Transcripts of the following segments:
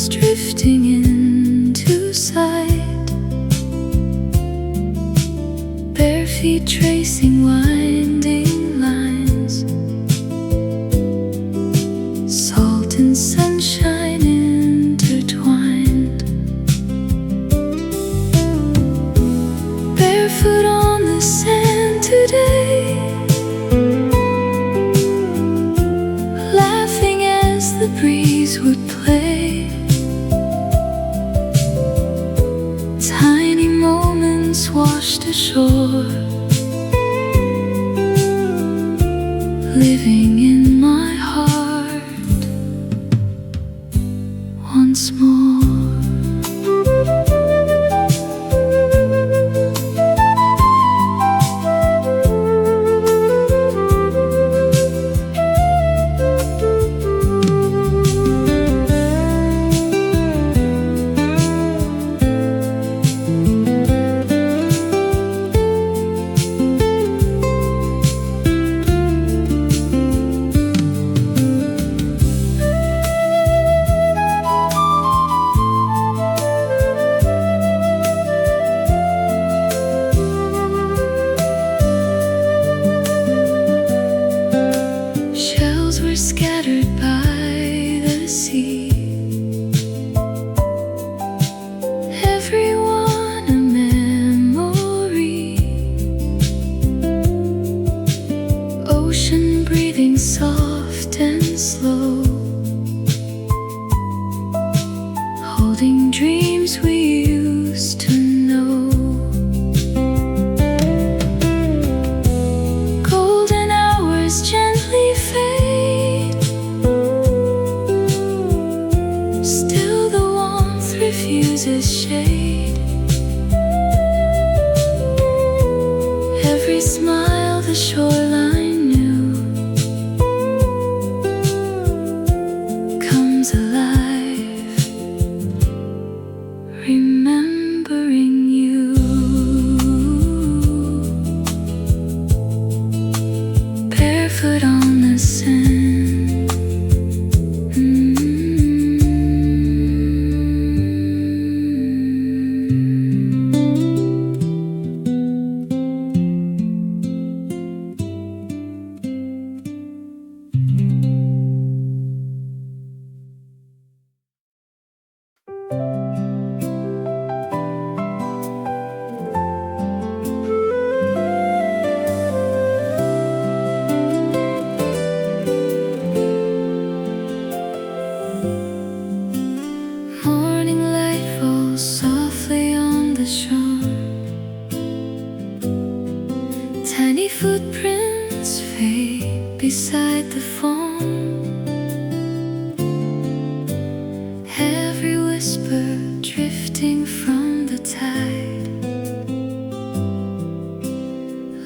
clouds drifting into sight, bare feet tracing winding lines, salt and sunshine intertwined. Barefoot on the sand today, laughing as the breeze would play. Tiny moments washed ashore, living in my heart once more. Shells were scattered by the sea, everyone a memory. Ocean breathing soft and slow, holding dreams we used to know. Golden hours gently fade, still the warmth refuses shade. Every smile the shoreline knew comes alive, remembering you. Barefoot on the sand. Morning light falls softly on the shore, tiny footprints fade beside the foam. Every whisper drifting from the tide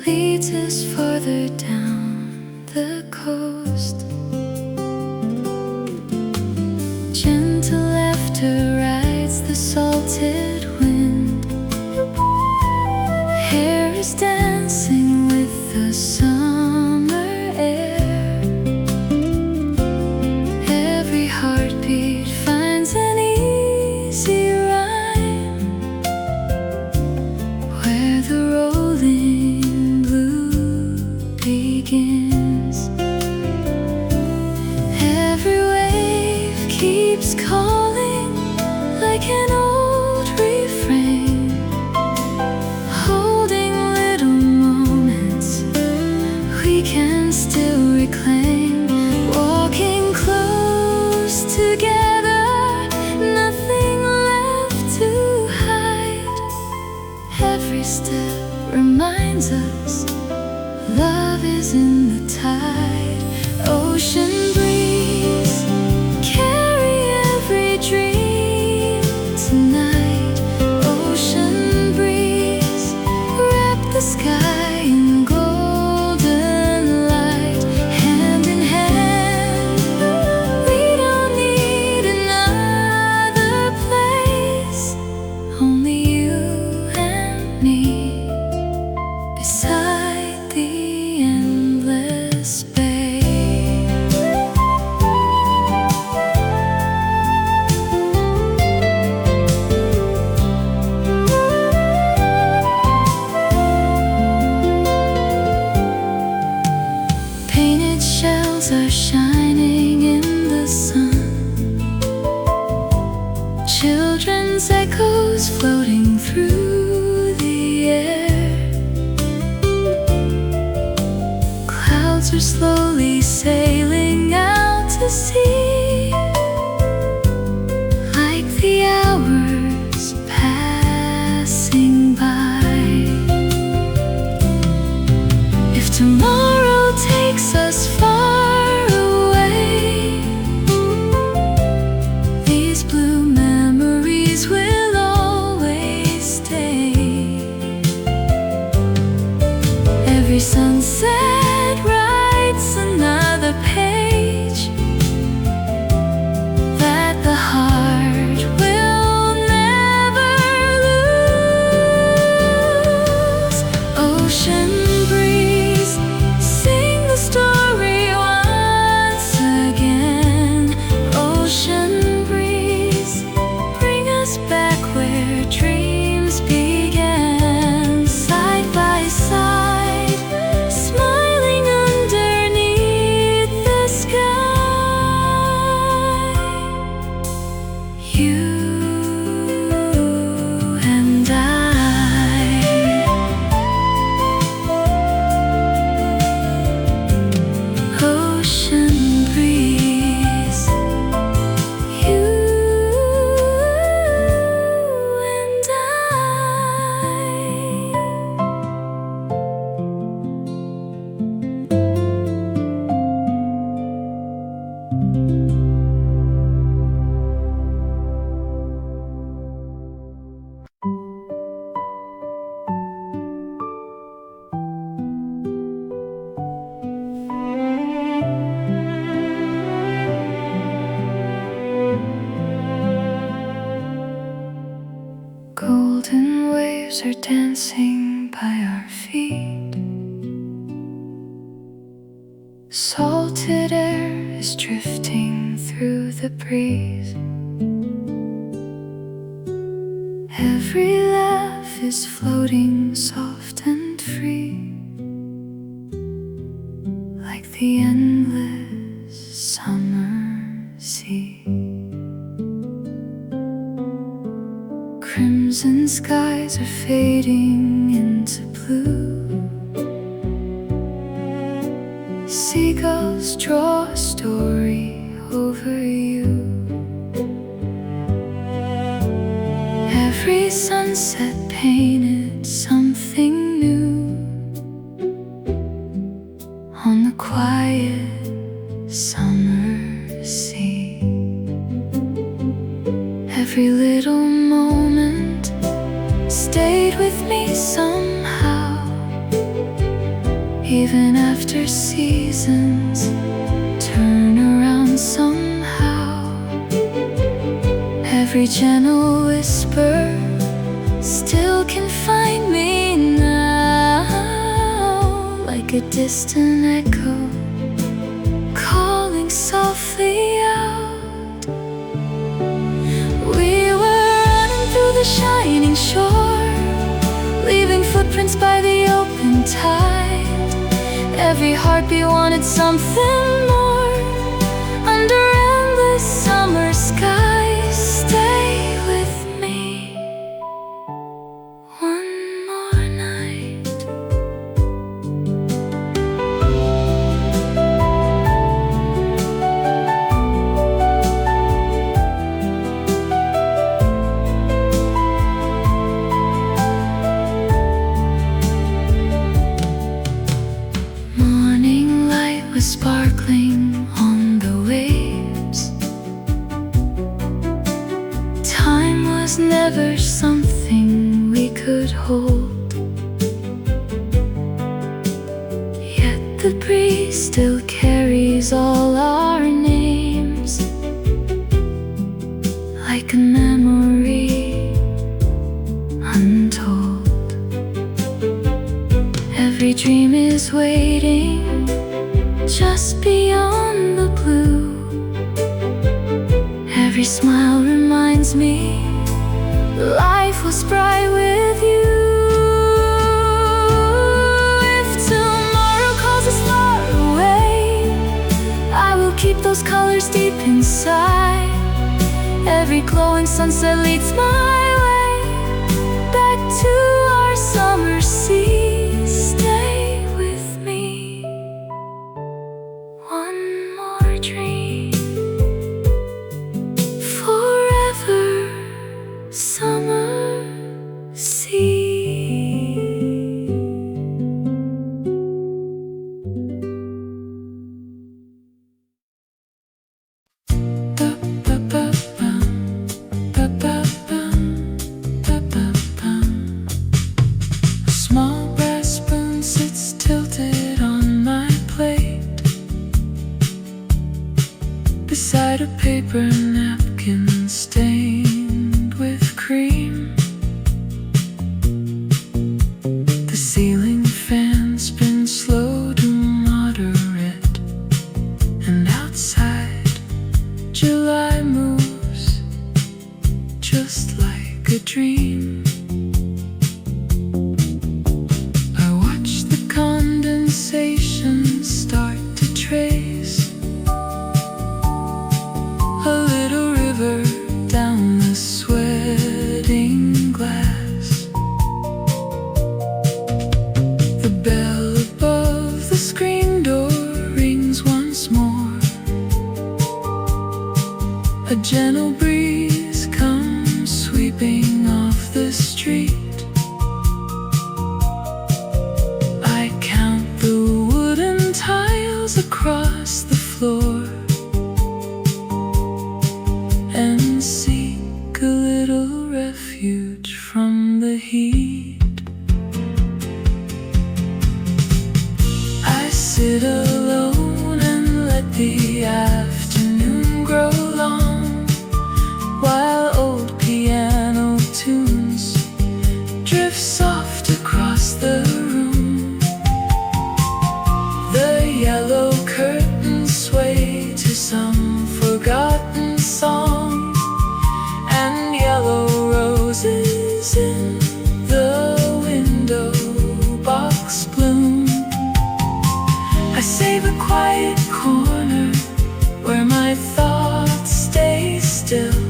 leads us farther down the coast. Gentle laughter rides the salted wind, hair is dancing with the summer air. Every heartbeat finds an easy rhyme, where the rolling blue begins. Every wave keeps calling like an old refrain, holding little moments we can still reclaim. Walking close together, nothing left to hide. Every step reminds us love is in the tide. Ocean breeze, carry every dream tonight. Ocean breeze, wrap the sky in golden light. Hand in hand, we don't need another place, only you and me beside shining in the sun. Children's echoes floating through the air. Clouds are slowly sailing out to sea, like the hours passing by. If tomorrow takes us far away, these blue memories will always stay. Every sunset writes another page that the heart will never lose. Ocean breeze, sing the story once again. Ocean breeze, bring us back where dreams began. Side by side, smiling underneath the sky. You and I. Ocean breeze, you and I. Golden waves are dancing by our feet. Salted air is drifting through the breeze. Every laugh is floating soft and free, like the endless summer sea. Crimson skies are fading into blue. Seagulls draw a story over you. Every sunset painted something new on the quiet summer sea. Every little moment stayed with me somehow, even after seasons turn around somehow. Every gentle whisper still can find me now, like a distant echo calling softly out. We were running through the shining shore, leaving footprints by the open tide. Every heartbeat wanted something more. Under endless summer skies, stay with me one more night. Morning light was sparkling on the waves. Time was never something we could hold, yet the breeze still carries all our names, like a memory untold. Every dream is waiting just beyond the blue. Every smile reminds me life was bright with you. If tomorrow calls us far away, I will keep the those colors deep inside. Every glowing sunset leads my way back to our summer sea. Stay with me, one more dream, forever summer sea. Beside a paper napkin stained with cream, the ceiling fan spins slow to moderate, and outside July moves just like a dream. I watch the condensation start to trace a little river down the sweating glass. The bell above the screen door rings once more. A gentle breeze comes sweeping off the street. I count the wooden tiles across the floor and seek a little refuge from the heat. I sit alone and let the afternoon grow long, while old piano tunes drift soft across the room. The yellow curtains sway to some forgotten song, and yellow roses in the window box bloom. I save a quiet corner where my thoughts stay still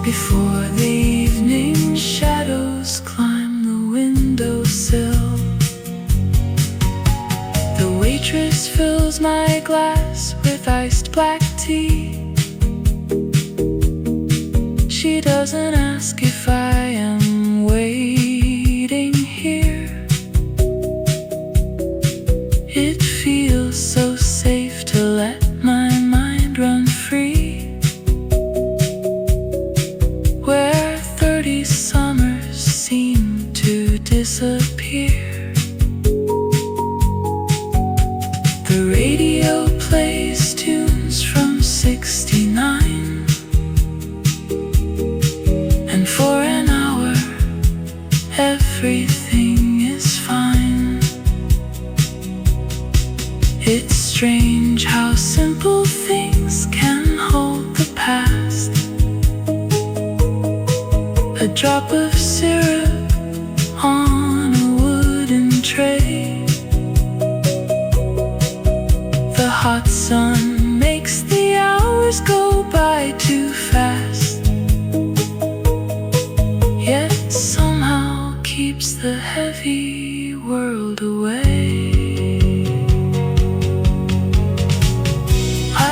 before the evening shadows climb the windowsill. The waitress fills my glass with iced black tea. She doesn't ask if I am waiting here. It feels so safe to let my mind run free, where 30 summers seem to disappear. The radio plays tunes from '69, and for an hour everything is fine. It's strange how simple things can hold the past. A drop of syrup on a wooden tray. The hot sun makes the hours go by too fast, yet somehow keeps the heavy world away.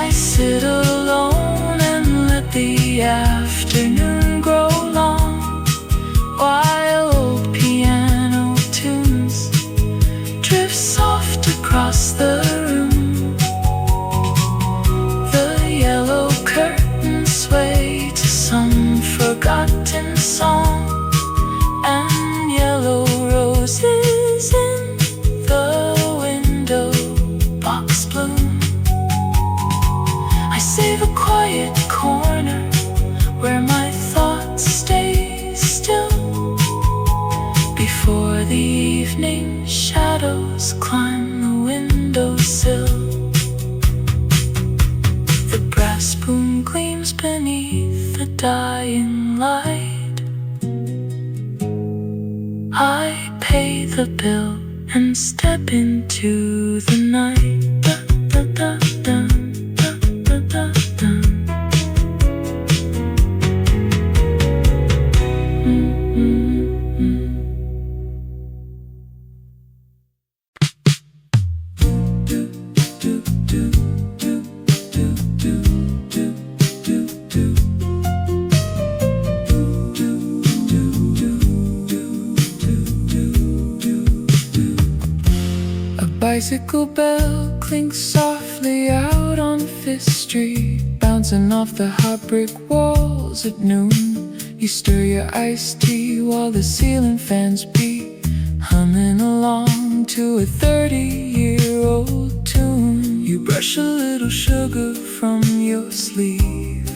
I sit alone and let the afternoon grow long, while old piano tunes drift soft across the room. The yellow curtains sway to some forgotten song, and yellow roses in the window box bloom. I save a quiet corner where my thoughts stay still before the evening shadows climb the windowsill. The brass spoon gleams beneath the dying light. I pay the bill and step into the night. Da, da, da, da. bicycle bell clinks softly out on Fifth Street, bouncing off the hot brick walls at noon. You stir your iced tea while the ceiling fans beat, humming along to a 30-year-old tune. You brush a little sugar from your sleeve,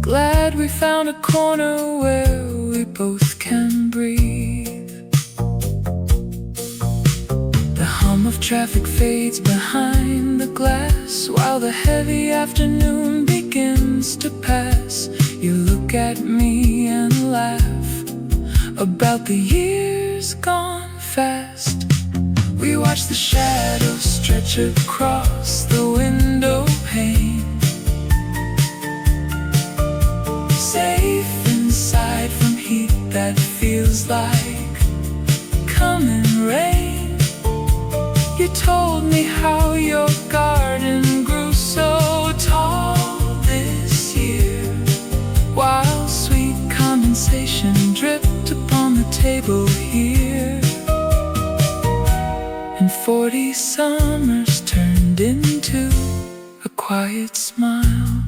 glad we found a corner where we both can breathe. The hum of traffic fades behind the glass while the heavy afternoon begins to pass. You look at me and laugh about the years gone fast. We watch the shadows stretch across the window pane, safe inside from heat that feels like coming rain. You told me how your garden grew so tall this year, while sweet condensation dripped upon the table here. And 40 summers turned into a quiet smile.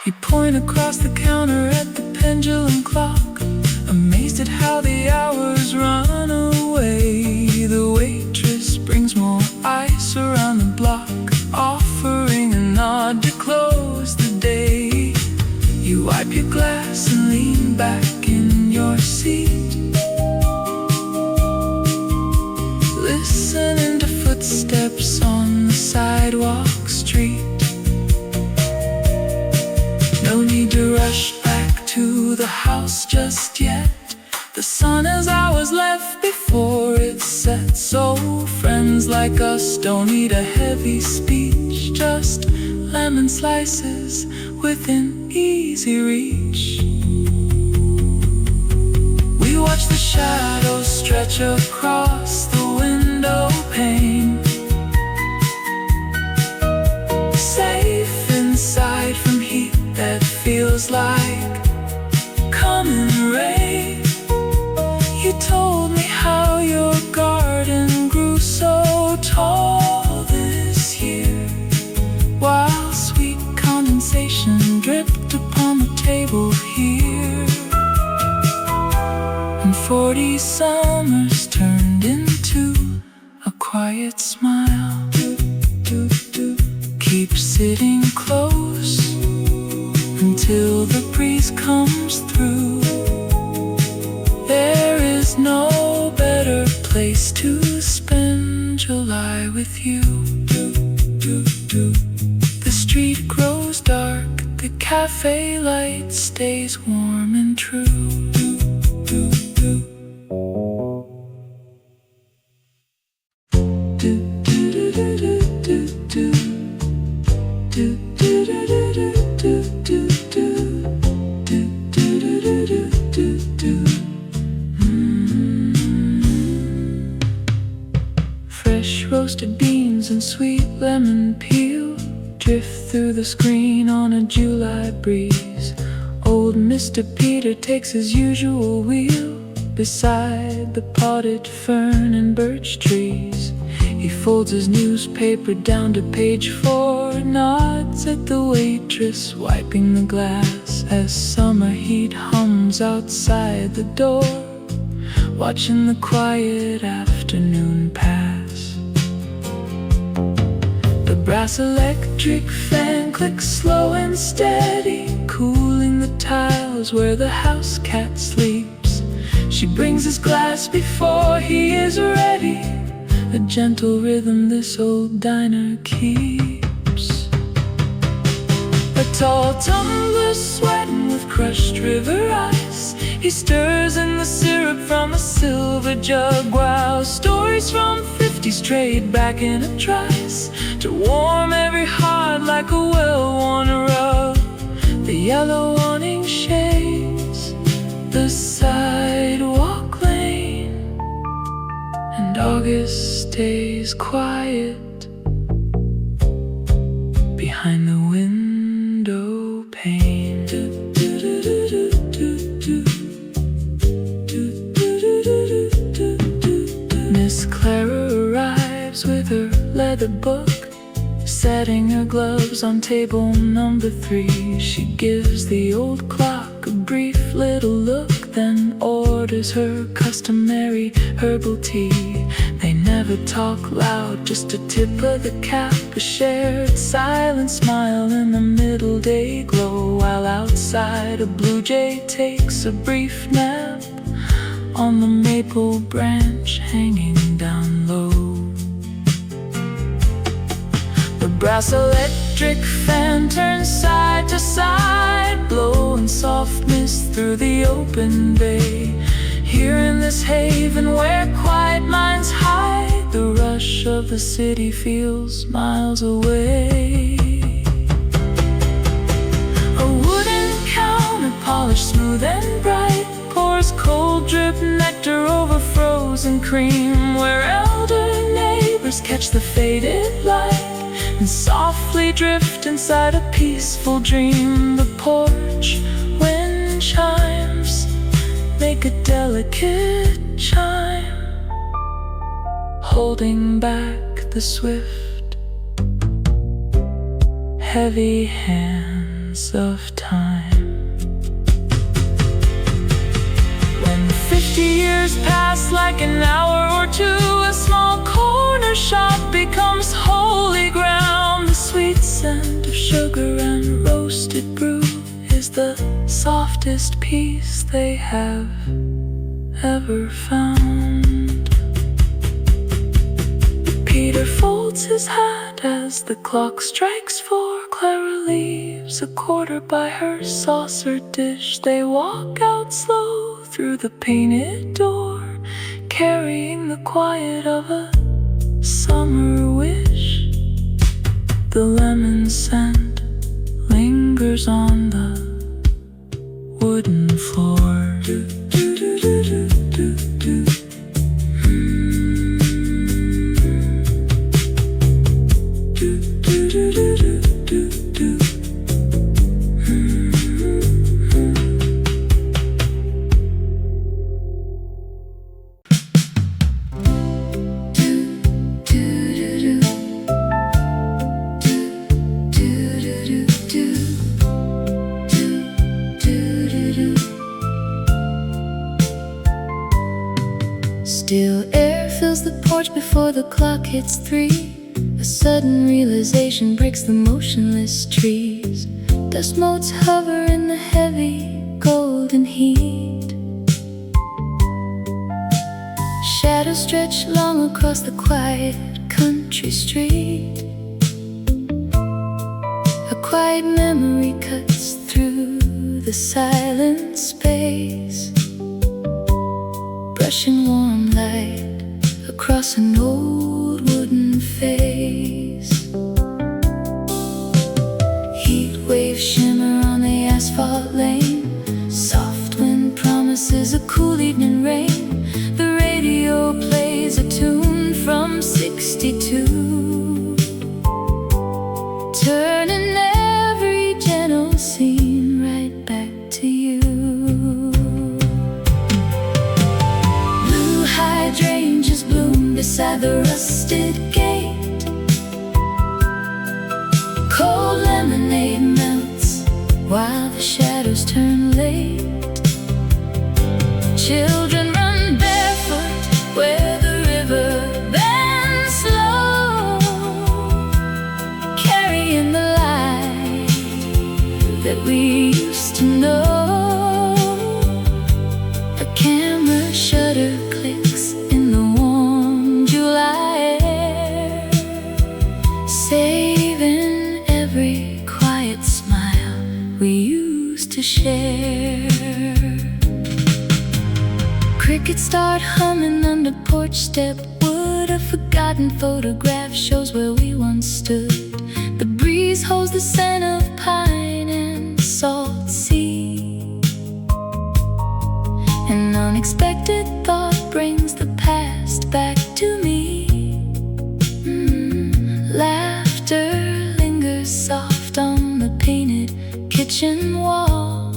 You point across the counter at the pendulum clock, amazed at how the hours run away. The waitress brings more ice around the block, offering a nod to close the day. You wipe your glass and lean back in your seat, listening to footsteps on the sidewalk street. No need to rush back to the house just yet. The sun is hours left before it sets. So friends like us don't need a heavy speech, just lemon slices within easy reach. We watch the shadows stretch across the window pane, safe inside from heat that feels like coming rain. You told me how your garden grew so tall this year, while sweet condensation dripped upon the table here. And 40 summers turned into a quiet smile. Keep sitting close until the breeze comes through. There is no better place to spend July with you. The street grows dark, the cafe light stays warm and true. Fresh roasted beans and sweet lemon peel drift through the screen on a July breeze. Old Mr. Peter takes his usual wheel beside the potted fern and birch trees. He folds his newspaper down to page 4, nods at the waitress wiping the glass as summer heat hums outside the door, watching the quiet afternoon pass. The brass electric fan clicks slow and steady, cooling the tiles where the house cat sleeps. She brings his glass before he is ready, a gentle rhythm this old diner keeps. A tall tumbler sweating with crushed river ice, he stirs in the syrup from a silver jug, while stories from 50s trade back in a trice to warm every heart like a well-worn rug. The yellow awning shades the sidewalk lane, and August stays quiet behind the window pane. arrives with her leather book, setting her gloves on table number 3. She gives the old clock a brief little look, then orders her customary herbal tea. They never talk loud, just a tip of the cap, a shared silent smile in the middle day glow, while outside a blue jay takes a brief nap on the maple branch hanging down low. The brass electric fan turns side to side, blowing soft mist through the open bay. Here in this haven where quiet minds hide, the rush of the city feels miles away. A wooden counter, polished smooth and bright, pours cold drip nectar over frozen cream, where elder neighbors catch the faded light and softly drift inside a peaceful dream. The porch wind chimes make a delicate chime, holding back the swift, heavy hands of time. When 50 years pass like an hour or two, a small corner shop becomes holy ground. The sweet scent of sugar and roasted brew is the softest peace they have ever found. Peter folds his hat as the clock strikes 4. Clara leaves a quarter by her saucer dish. They walk out slow through the painted door, carrying the quiet of a summer wish. The lemon scent lingers on the wooden floor. Do, do, do, do, do, do, do. Do, do, do, do, do, do, do. Still air fills the porch before the clock hits 3. A sudden realization breaks the motionless trees. Dust motes hover in the heavy golden heat. Shadows stretch long across the quiet country street. A quiet memory cuts through the silent space, brushing warm light across an old wooden face. Heat waves shimmer on the asphalt lane. Soft wind promises a cool evening rain. The radio plays a tune from 62, turning every gentle scene right back to you. Blue hydrangeas bloom beside the rusted gate. Cold lemonade melts while the shadows turn late. Children run barefoot where the river bends slow, carrying the light that we used to know. A camera shutter clicks in the warm July air, saving every quiet smile we used to share. Crickets start humming under porch step wood. A forgotten photograph shows where we once stood. The breeze holds the scent of pine and salt sea. An unexpected thought brings the past back to me. Laughter lingers soft on the painted kitchen wall,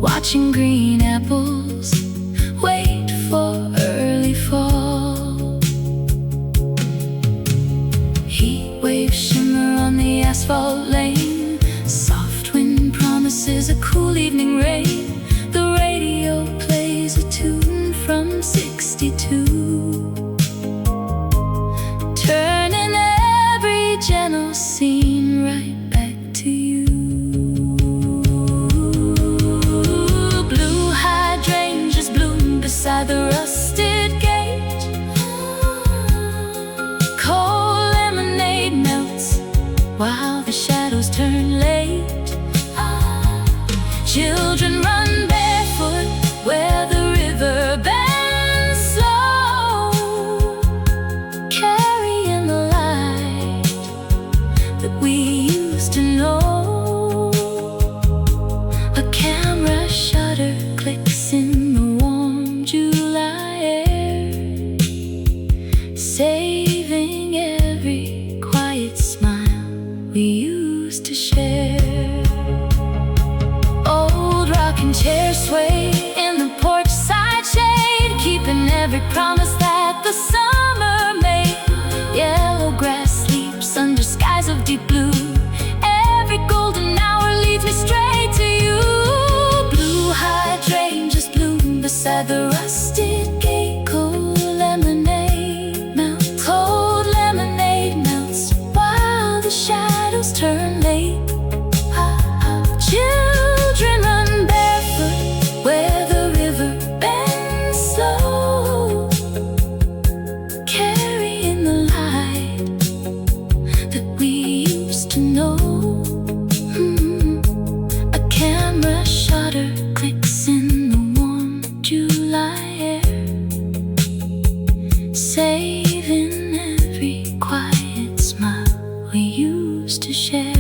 watching green apples wait for early fall. while the shadows turn late. Children run barefoot where the river bends slow, carrying the light that we used to know. A camera shutter clicks in the warm July air, saving every quiet smile we used to share. Old rocking chairs sway in the porch side shade, keeping every promise that the summer made. Yellow grass sleeps under skies of deep blue. Every golden hour leads me straight to you. Blue hydrangeas bloom beside the rusted gate. Cold lemonade melts, cold lemonade melts, while the shadows turn late. Children run barefoot where the river bends slow, carrying the light that we used to know. A camera shutter clicks in the warm July air, saving every quiet smile we used to share.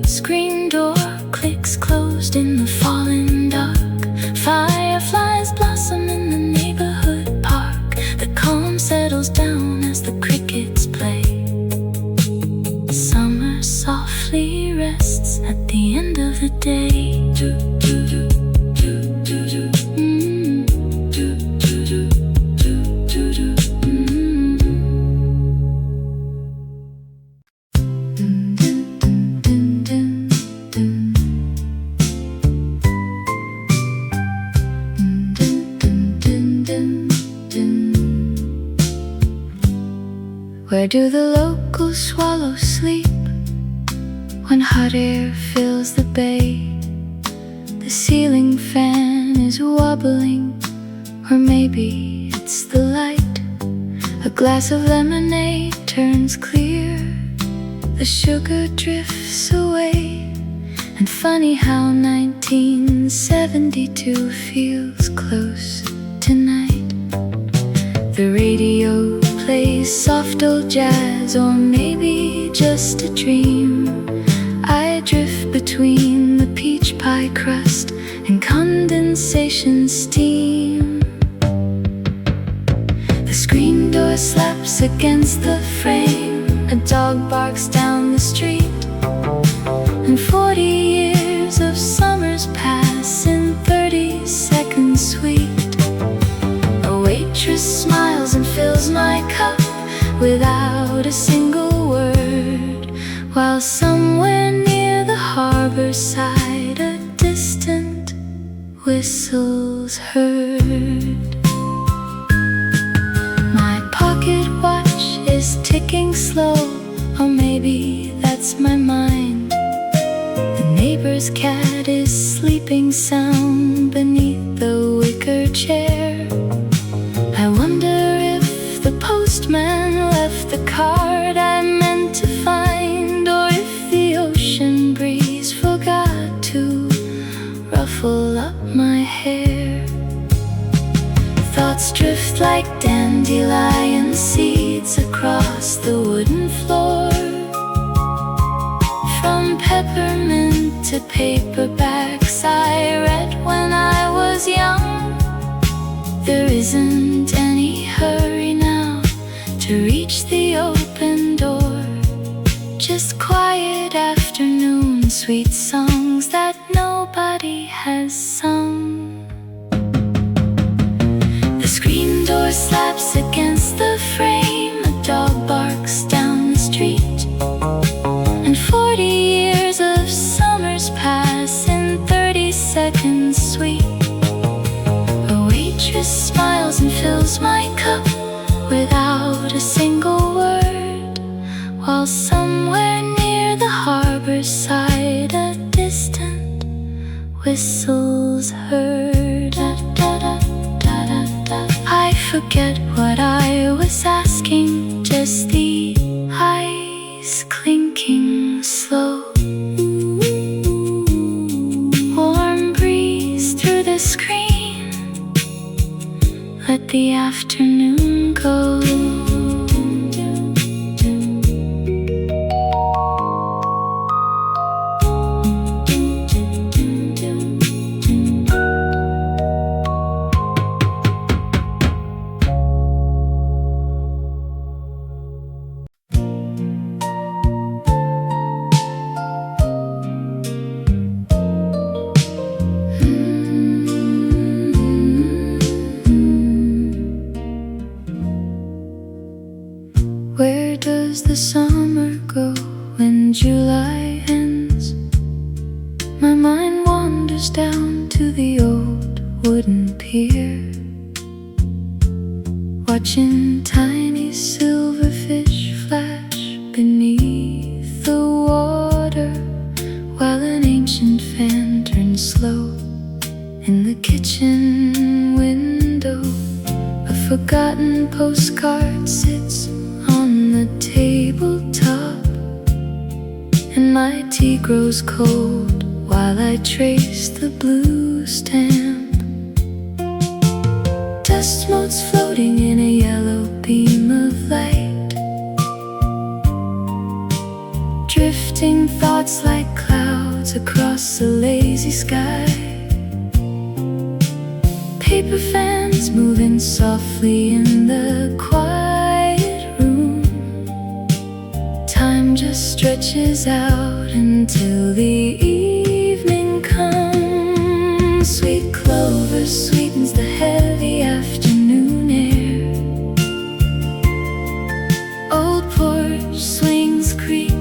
Screen door clicks closed in the falling dark. Fireflies blossom in the neighborhood park. The calm settles down as the crickets play. Summer softly rests at the end of the day. Where do the local swallows sleep when hot air fills the bay? The ceiling fan is wobbling, or maybe it's the light. A glass of lemonade turns clear, the sugar drifts away. And funny how 1972 feels close tonight. The radio plays soft old jazz, or maybe just a dream. I drift between the peach pie crust and condensation steam. The screen door slaps against the frame, a dog barks down the street, and 40 years of summers pass in 30 seconds sweet. A waitress smiles and fills my cup without a single word, while somewhere near the harbor side a distant whistle's heard. My pocket watch is ticking slow, or maybe that's my mind. The neighbor's cat is sleeping sound beneath the wicker chair. I wonder if the postman left the card I meant to find, or if the ocean breeze forgot to ruffle up my hair. Thoughts drift like dandelion seeds across the wooden floor, from peppermint to paperbacks I read when I was young. There isn't any hurry now to reach the open door, just quiet afternoon sweet songs that nobody has sung. The screen door slaps against the frame, a dog barks down the street, and 40 years of summers pass in 30 seconds sweet. A waitress smiles and fills my cup without a single word, while somewhere near the harbor side a distant whistle's heard. I forget what I was asking, just the eyes closed. let the afternoon go. Where does the summer go when July ends? My mind wanders down to the old wooden pier, watching tiny silverfish flash beneath the water, while an ancient fan turns slow in the kitchen window. A forgotten postcard sits on the tabletop, and my tea grows cold while I trace the blue stamp. Dust motes floating in a yellow beam of light, drifting thoughts like clouds across a lazy sky. Paper fans moving softly in the quiet room. Time just stretches out until the evening comes. Sweet clover sweetens the heavy afternoon air. Old porch swings creak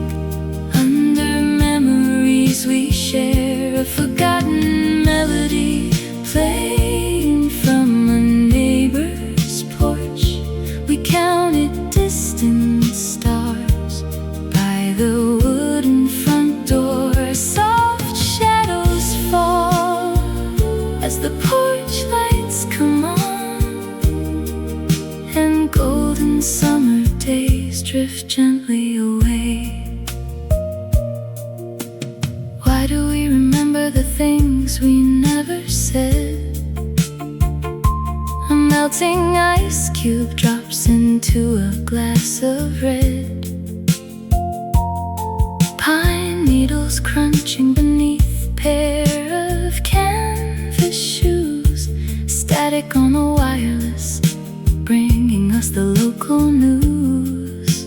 under memories we share. A forgotten melody playing from a neighbor's porch. We counted distant stars by the wooden front door. Soft shadows fall as the porch lights come on, and golden summer days drift gently away. Why do we remember the things we never said? A melting ice cube drops into a glass of red. Pine needles crunching beneath a pair of canvas shoes. Static on the wireless, bringing us the local news.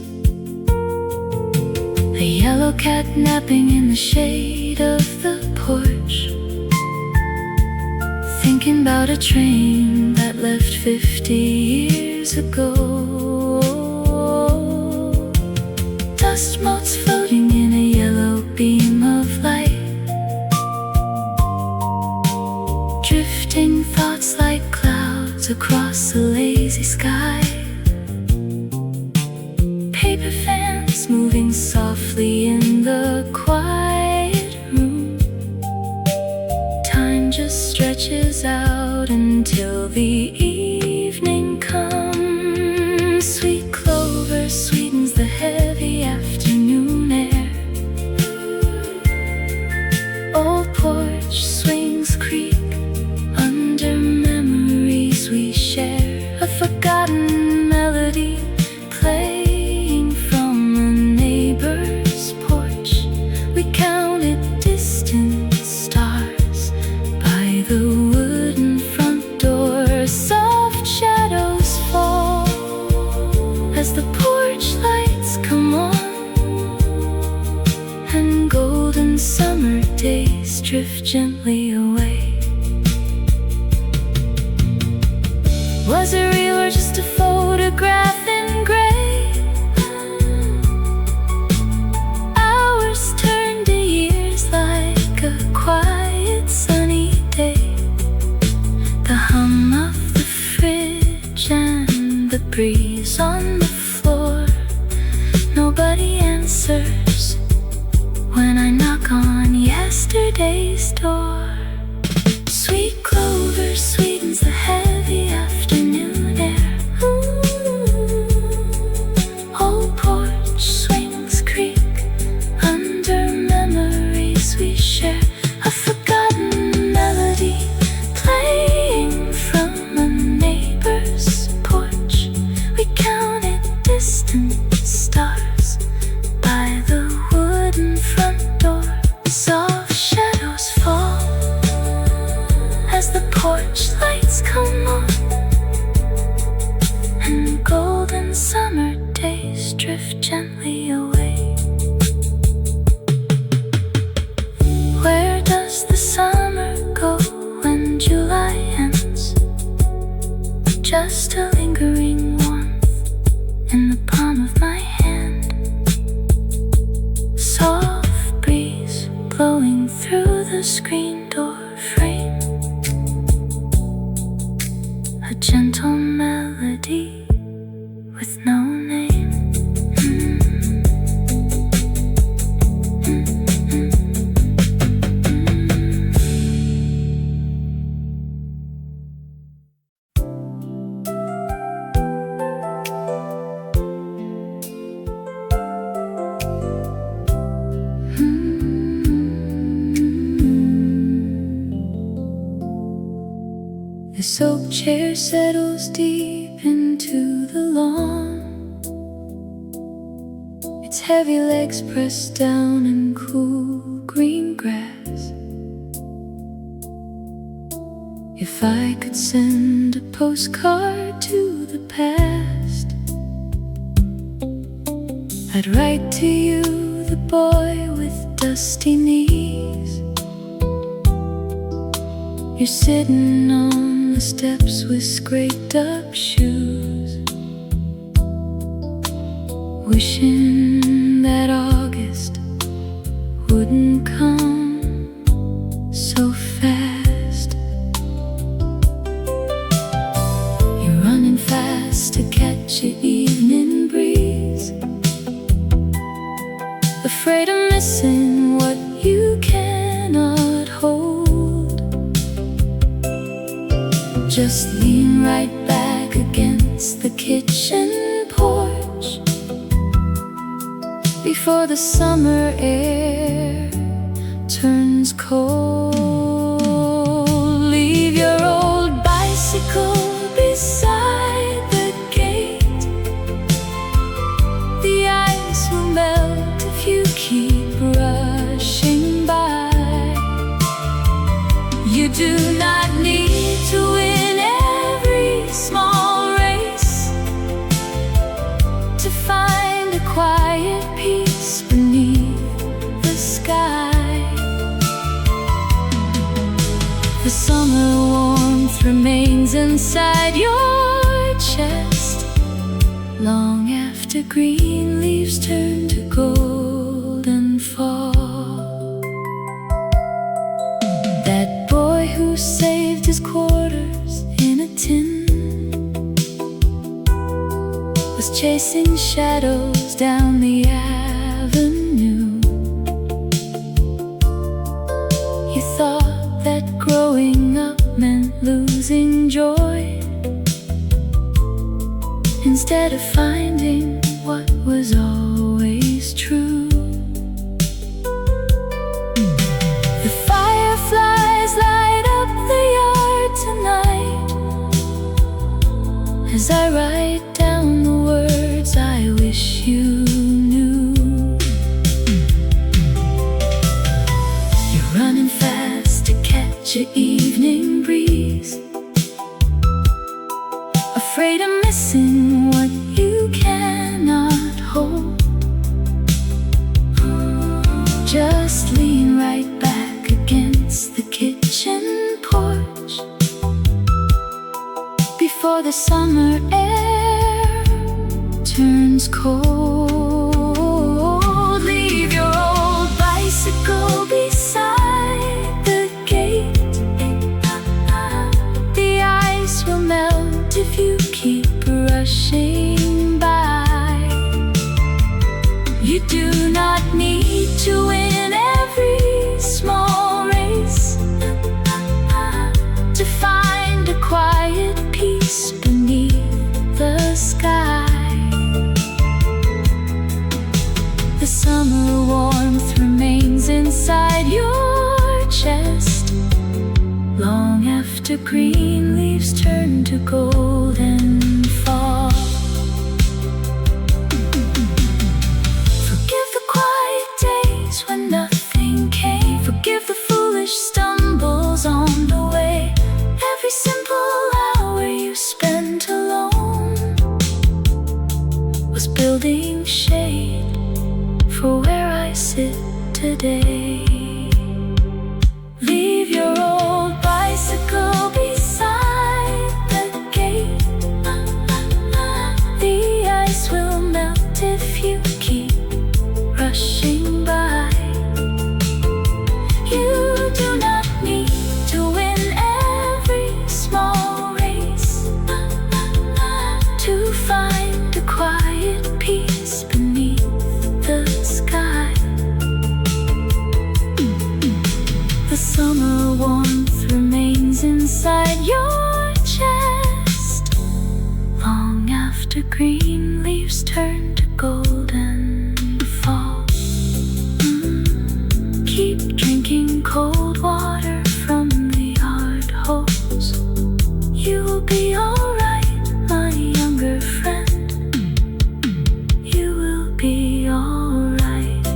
A yellow cat napping in the shade of the porch, thinking about a train that left 50 years ago. Dust motes floating in a yellow beam of light, drifting thoughts like clouds across a lazy sky. Paper fans moving softly in the quiet room. Time just stretches out until the evening comes. Sweet clover sweetens the heavy afternoon air. Old porch swings creak under memories we share. A forgotten melody playing from a neighbor's porch. We counted distant stars by the wooden front door. Soft shadows fall as the porch lights come on, and golden summer days drift gently away. Was it real or just a photograph in gray? Hours turn to years like a quiet sunny day. The hum of the fridge and the breeze on the floor. Nobody answers when I knock on yesterday's door. Sweet clover sweetens the heavy afternoon air. Old porch swings creak under memories we share. A forgotten melody playing from a neighbor's when summer days drift gently away. Where does the summer go when July ends? Just a lingering warmth in the palm of my hand. Soft breeze blowing through the screen door frame. A gentle melody with no name. The soap chair settles deep into the lawn. Its heavy legs pressed down in cool green grass. If I could send a postcard to the past, I'd write to you, the boy with dusty knees. You're sitting on the steps with scraped up shoes, wishing that August wouldn't come so fast. You're running fast to catch an evening breeze, afraid of missing what you cannot hold. Just lean right back against the kitchen porch before the summer air turns cold. Leave your old bicycle beside the gate. The ice will melt if you keep rushing by. You do not need to win every small race to find a quiet peace beneath the sky. The summer warmth remains inside your chest long after green leaves turn to golden fall. That boy who saved his quarters in a tin was chasing shadows down the avenue. You thought that growing up meant losing joy, instead of finding what was always true. The fireflies light up the yard tonight as I write down the words I wish you knew. You're running fast to catch an evening breeze, afraid of missing what you cannot hold. Just lean right back against the kitchen porch before the summer air turns cold. Leave your old bicycle beside the gate. The ice will melt if you keep rushing by. You do not need to win every small race to find a quiet peace beneath the sky. The summer warmth remains inside your chest long after green leaves turn to golden fall. Forgive the quiet days when nothing came. Forgive the foolish stumbles on the way. Every simple hour you spent alone. building shade for where I sit today. Leave your old bicycle beside the gate. The ice will melt if you keep rushing by. You do not need to win every small race to find a quiet peace beneath the sky. The summer warmth remains inside your chest long after green leaves turn to golden fall. Keep drinking cold water from the yard hose. You will be alright, my younger friend. You will be alright.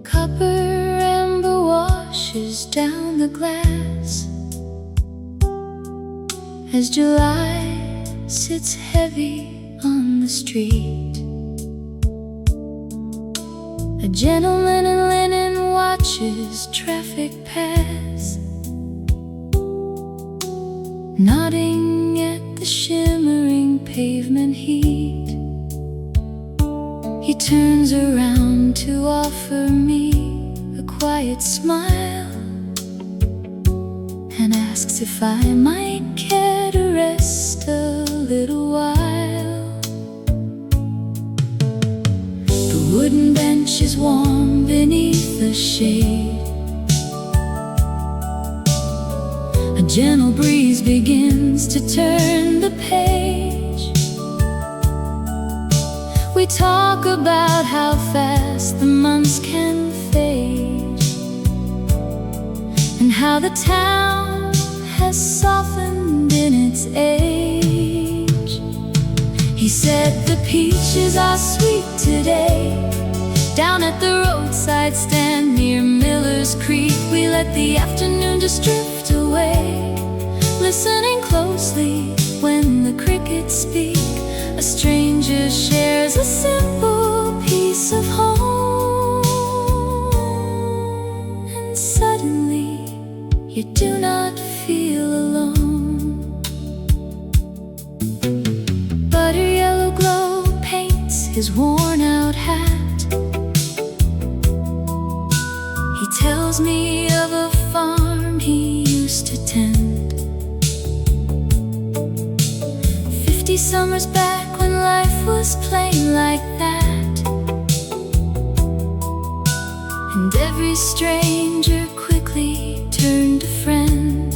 Copper amber washes down the glass as July sits heavy on the street. A gentleman in linen watches traffic pass, nodding at the shimmering pavement heat. He turns around to offer me a quiet smile and asks if I might care to rest a little while. The wooden bench is warm beneath the shade. A gentle breeze begins to turn the page. We talk about how fast the months can fade and how the town has softened in its age. He said the peaches are sweet today. Down at the roadside stand near Miller's Creek, we let the afternoon just drift away, listening closely when the crickets speak. A stranger shares a simple piece of home, and suddenly you do not feel alone. Butter yellow glow paints his worn-out hat. He tells me of a farm he used to tend 50 summers back when life was plain like that, and every stranger quickly turned to friend.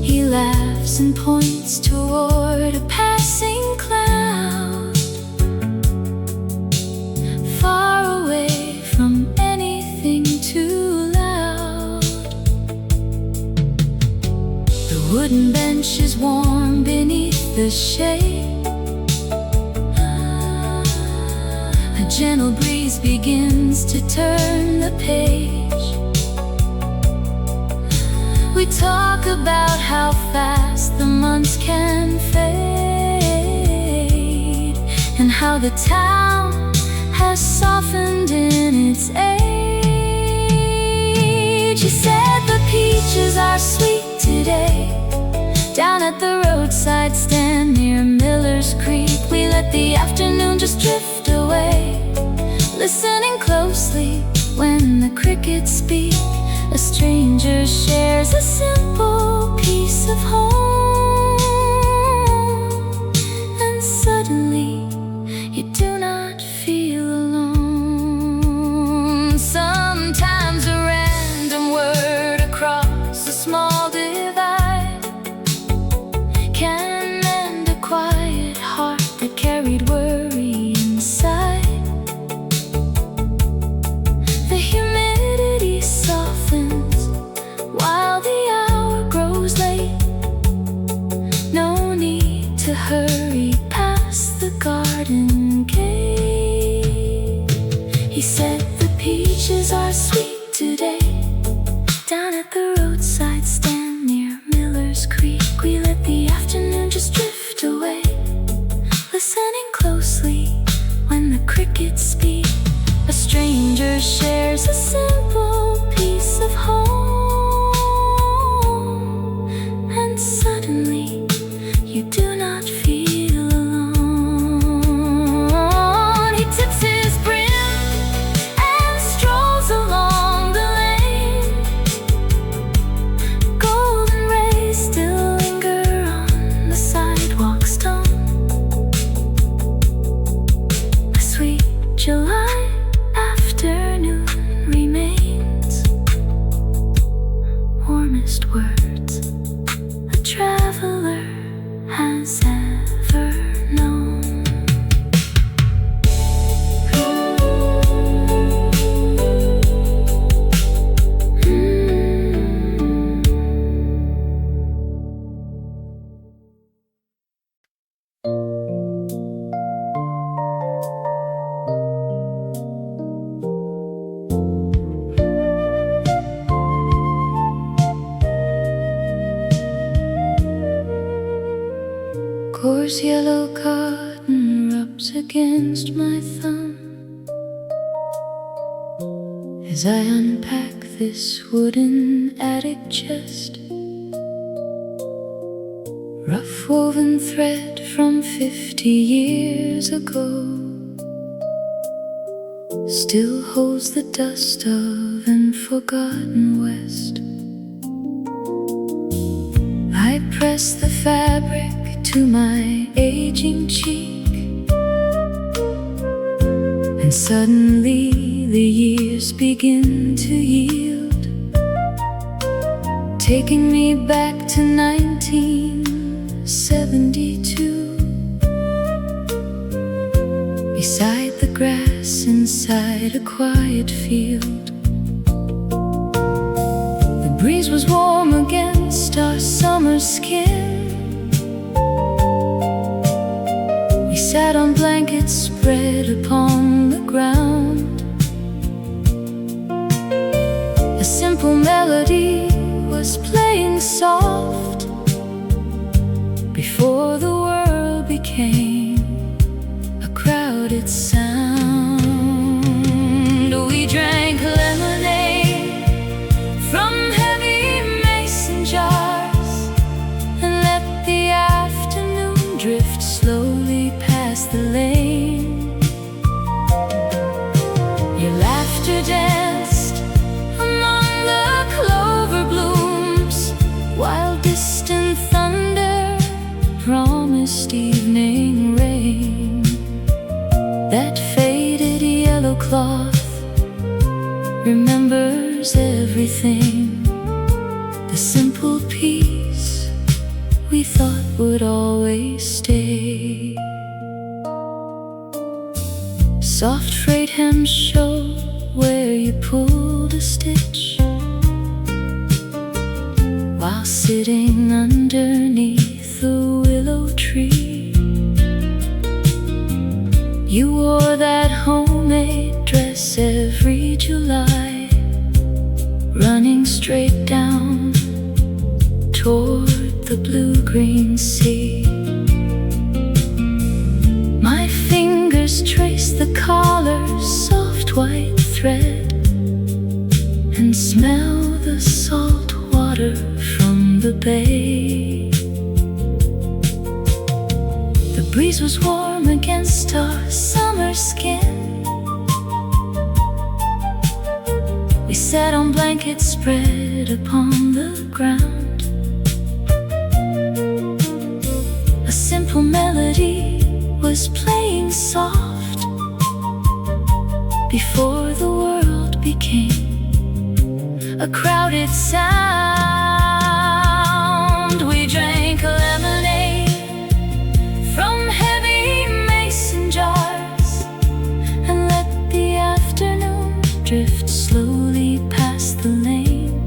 He laughs and points toward a passing cloud, far away from anything too loud. The wooden bench is warm beneath the shade. A gentle breeze begins to turn the page. We talk about how fast the months can fade and how the town has softened in its age. He said the peaches are sweet today. Down at the roadside stand near Miller's Creek, we let the afternoon just drift away, listening closely when the crickets speak. A stranger shares a simple piece of home, and suddenly you do not feel alone. Sometimes a random word across a small divide can mend a quiet heart that carried worry inside. The humidity softens while the hour grows roadside stand near Miller's Creek. We let the afternoon just drift away, listening closely when the crickets speak. A stranger shares a simple piece of home, and suddenly you do not feel alone. He tips his brim and strolls along the lane. Golden rays still linger on the sidewalk stone. A sweet July afternoon remains. Warmest words a traveler has ever known. Coarse yellow cotton rubs against my thumb as I unpack this wooden attic chest. Rough woven thread from 50 years ago still holds the dust of an forgotten West. I press the fabric to my aging cheek, and suddenly the years begin to yield, taking me back to 1972. Beside the grass inside a quiet field, the breeze was warm against our summer skin. We sat on blankets spread upon the ground. A simple melody was playing soft before the world became a crowded sound. We drank lemonade from heavy mason jars and let the afternoon drift slowly past the lane. Your laughter danced among the clover blooms, while distant thunder promised evening rain. That faded yellow cloth remembers everything, the simple peace we thought would always stay. Soft frayed hems show where you pulled a stitch while sitting underneath a willow tree. You wore that homemade dress every July, running straight down toward the blue-green sea. My fingers trace the collar's soft white thread and smell the salt water from the bay. The breeze was warm against our summer skin. We sat on blankets spread upon the ground. A simple melody was playing soft before the world became a crowded sound. We drank lemonade from heavy mason jars and let the afternoon drift slowly past the lane.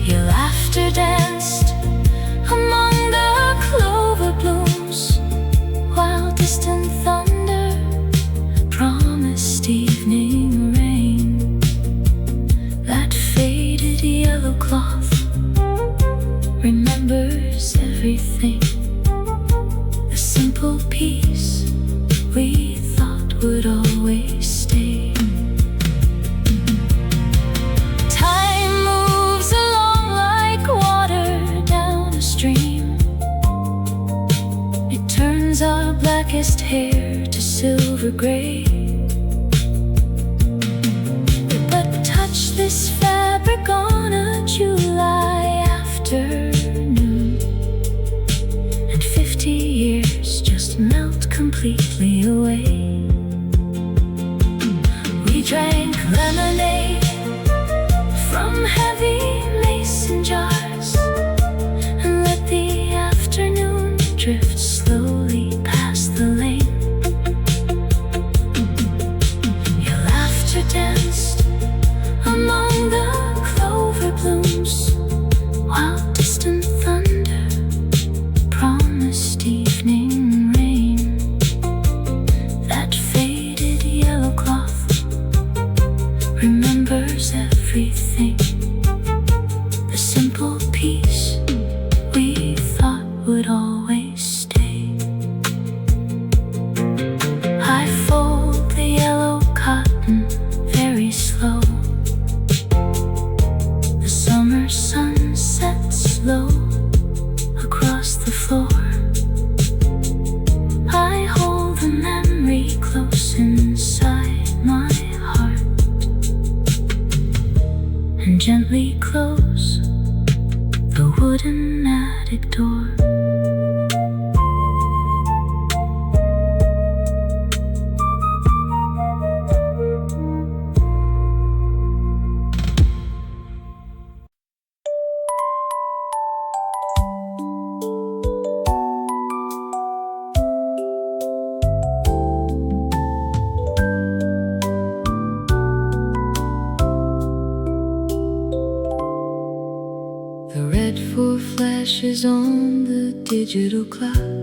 Your laughter danced among the clover blooms, while distant thunder promised evening rain. That yellow cloth remembers everything. The simple peace we thought would always stay. Time moves along like water down a stream. It turns our blackest hair to silver gray. But touch this fabric on a July afternoon, and 50 years just melt completely away. We drank lemonade from heavy mason jars and let the afternoon drift slowly past the lane. Your laughter danced among the clover blooms, while distant thunder promised evening rain. That faded yellow cloth remembers everything. The simple peace we thought would always stay. I fold the yellow cotton very slow. The summer sun sets low across the floor. I hold the memory close inside my heart and gently close the wooden attic door. The red 4 flashes on the digital clock,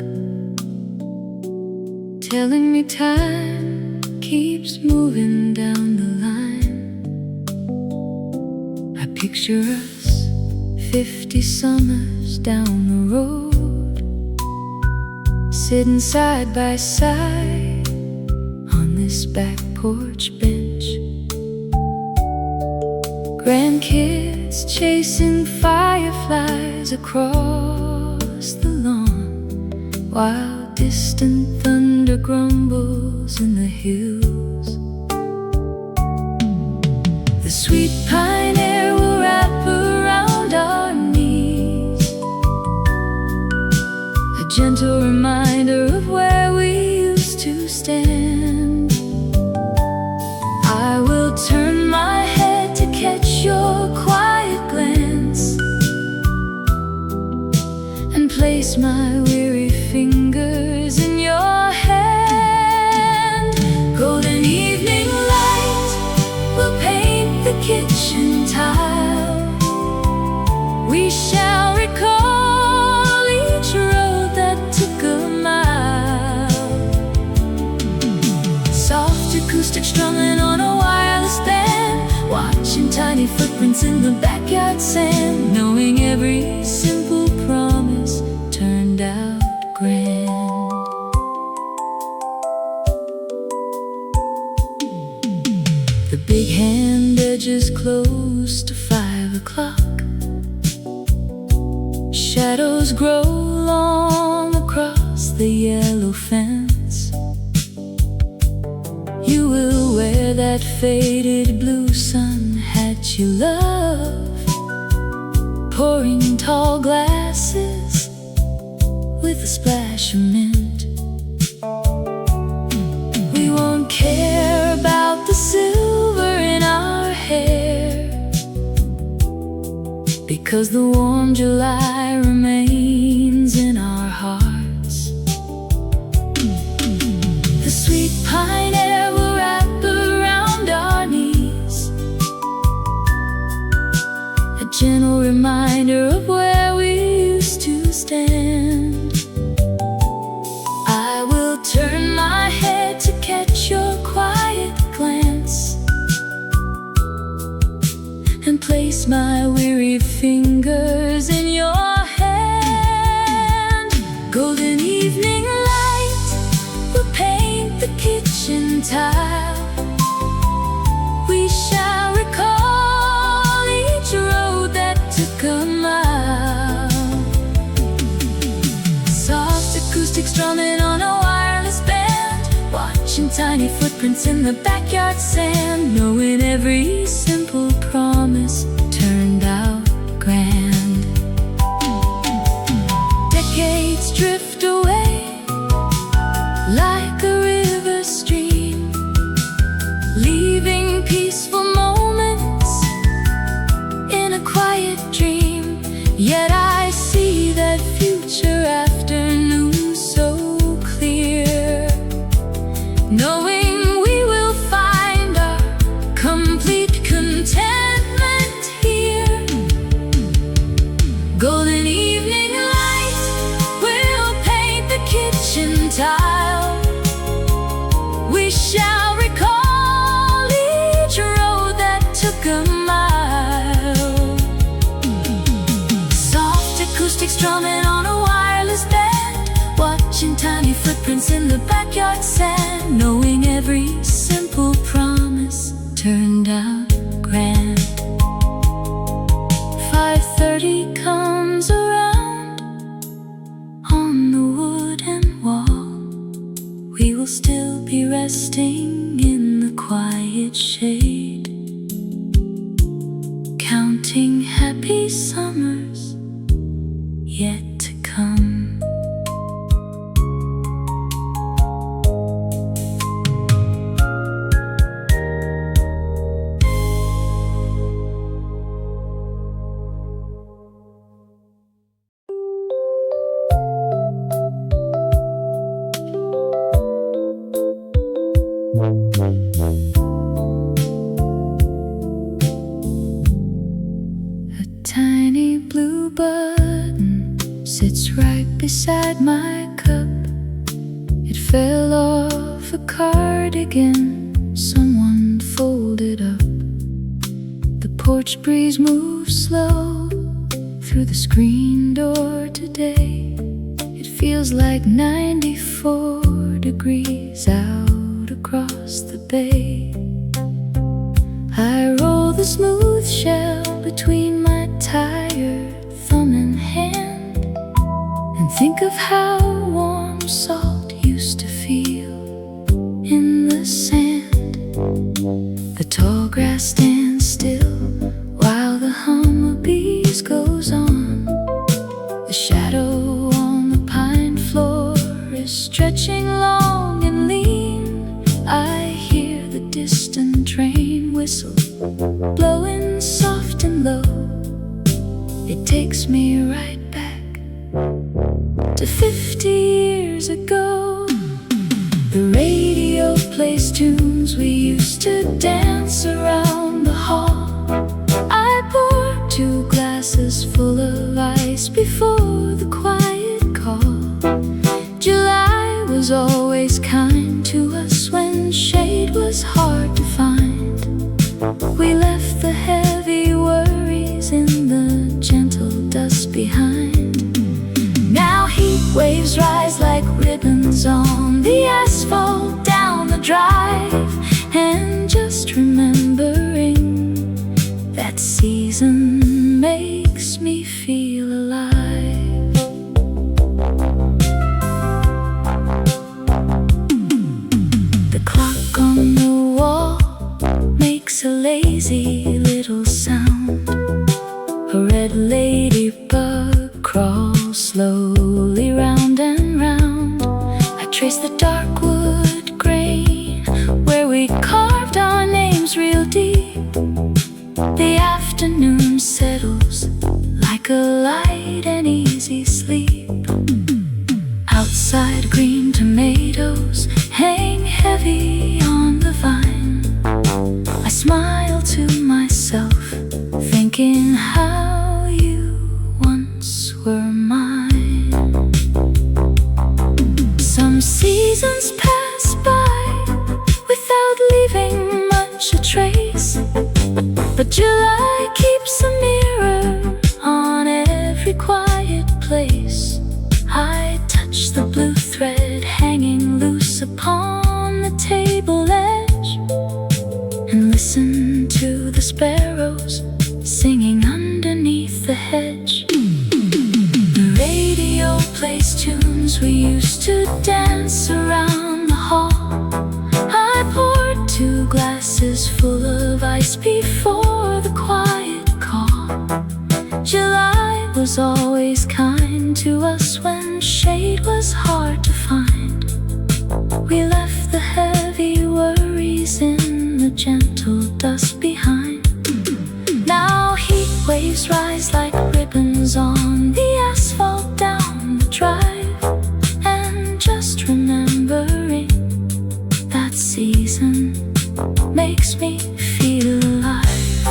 telling me time keeps moving down the line. I picture us 50 summers down the road, sitting side by side on this back porch bench. Grandkids chasing fireflies across the lawn, while distant thunder grumbles in the hills. The sweet pine air will wrap around our knees, a gentle reminder of where we used to stand. I will turn my head to catch your quiet glance and place my weary fingers in your hand. Golden evening light will paint the kitchen tile. We shall recall each road that took a mile. Soft acoustic strumming on a wireless band, watching tiny footprints in the backyard sand, knowing every simple promise turned out grand. The big hand edges close to 5 o'clock. Shadows grow long across the yellow fence. You will wear that faded blue sun hat you love, pouring tall glasses with a splash of mint. We won't care about the silver in our hair, because the warm July remains in our hearts. The sweet pine air will wrap around our knees, a gentle reminder of where we used to stand. I will turn my head to catch your quiet glance and place place my weary fingers in your hand. Golden evening light will paint the kitchen tile. We shall recall each road that took a mile. Soft acoustic strumming on a wireless band, watching tiny footprints in the backyard sand, knowing every simple promise turned out grand. Decades drift away like a river stream, leaving peaceful moments in a quiet dream. Yet I see that future afternoon so clear, knowing we will find our complete contentment here. Golden evening light will paint the kitchen tile. We shall recall each road that took a mile. Soft acoustic strumming on a wireless band, watching tiny footprints in the backyard sand, knowing every simple promise turned out grand. 5:30 comes around on the wooden wall. We will still be resting in the quiet shade, counting happy summers yet to come. A tiny blue button sits right beside my cup. It fell off a cardigan someone folded up. The porch breeze moves slow through the screen door today. It feels like 94 degrees out across the bay. I roll the smooth shell between my tired thumb and hand, and think of how warm salt used to feel in the sand. The tall grass stands still while the hum of bees goes on. The shadow on the pine floor is stretching long and lean. I hear the distant train whistle blowing soft and low. It takes me right back to 50 years ago. The radio plays tunes we used to dance around the hall. I poured 2 glasses full of ice before the quiet call. July was always kind to us when shade was hard to find. We left the heavy worries in the gentle dust behind. Now heat waves rise like ribbons on the asphalt down the drive, and just remembering that season makes me feel alive. The clock on the wall makes a lazy little sound. A red ladybug crawls slowly round and round. I trace the dark wood grain where we carved our names real deep. The afternoon settles like a light and easy sleep. Outside green tomatoes hang heavy on the vine. I smile to myself, thinking how you once were mine. Some seasons pass by without leaving much a trace, but July keeps a we used to dance around the hall. I poured 2 glasses full of ice before the quiet call. July was always kind to us when shade was hard to find. We left the heavy worries in the gentle dust behind. Now heat waves rise like ribbons on the asphalt down the drive. And just remembering that season makes me feel alive.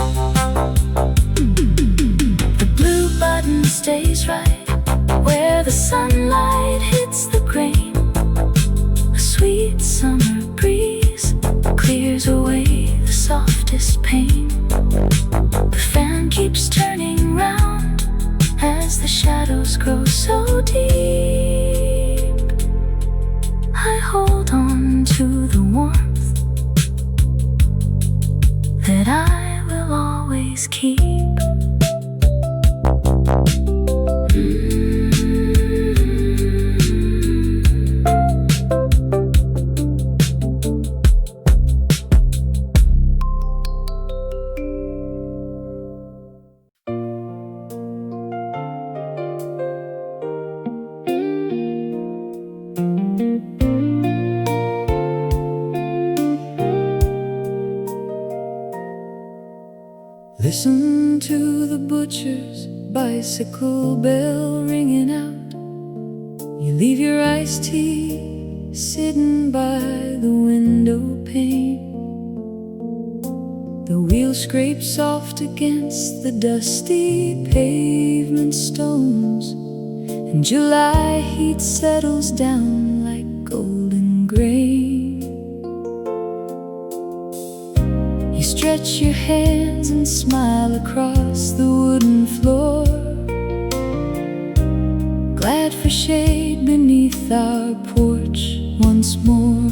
The blue button stays right where the sunlight hits the grain. A sweet summer breeze clears away the softest pain. The fan keeps turning round as the shadows grow so deep. I hold on to the warmth that I will always keep. Listen to the butcher's bicycle bell ringing out. You leave your iced tea sitting by the window pane. The wheel scrapes soft against the dusty pavement stones, and July heat settles down like golden grain. Stretch your hands and smile across the wooden floor, glad for shade beneath our porch once more.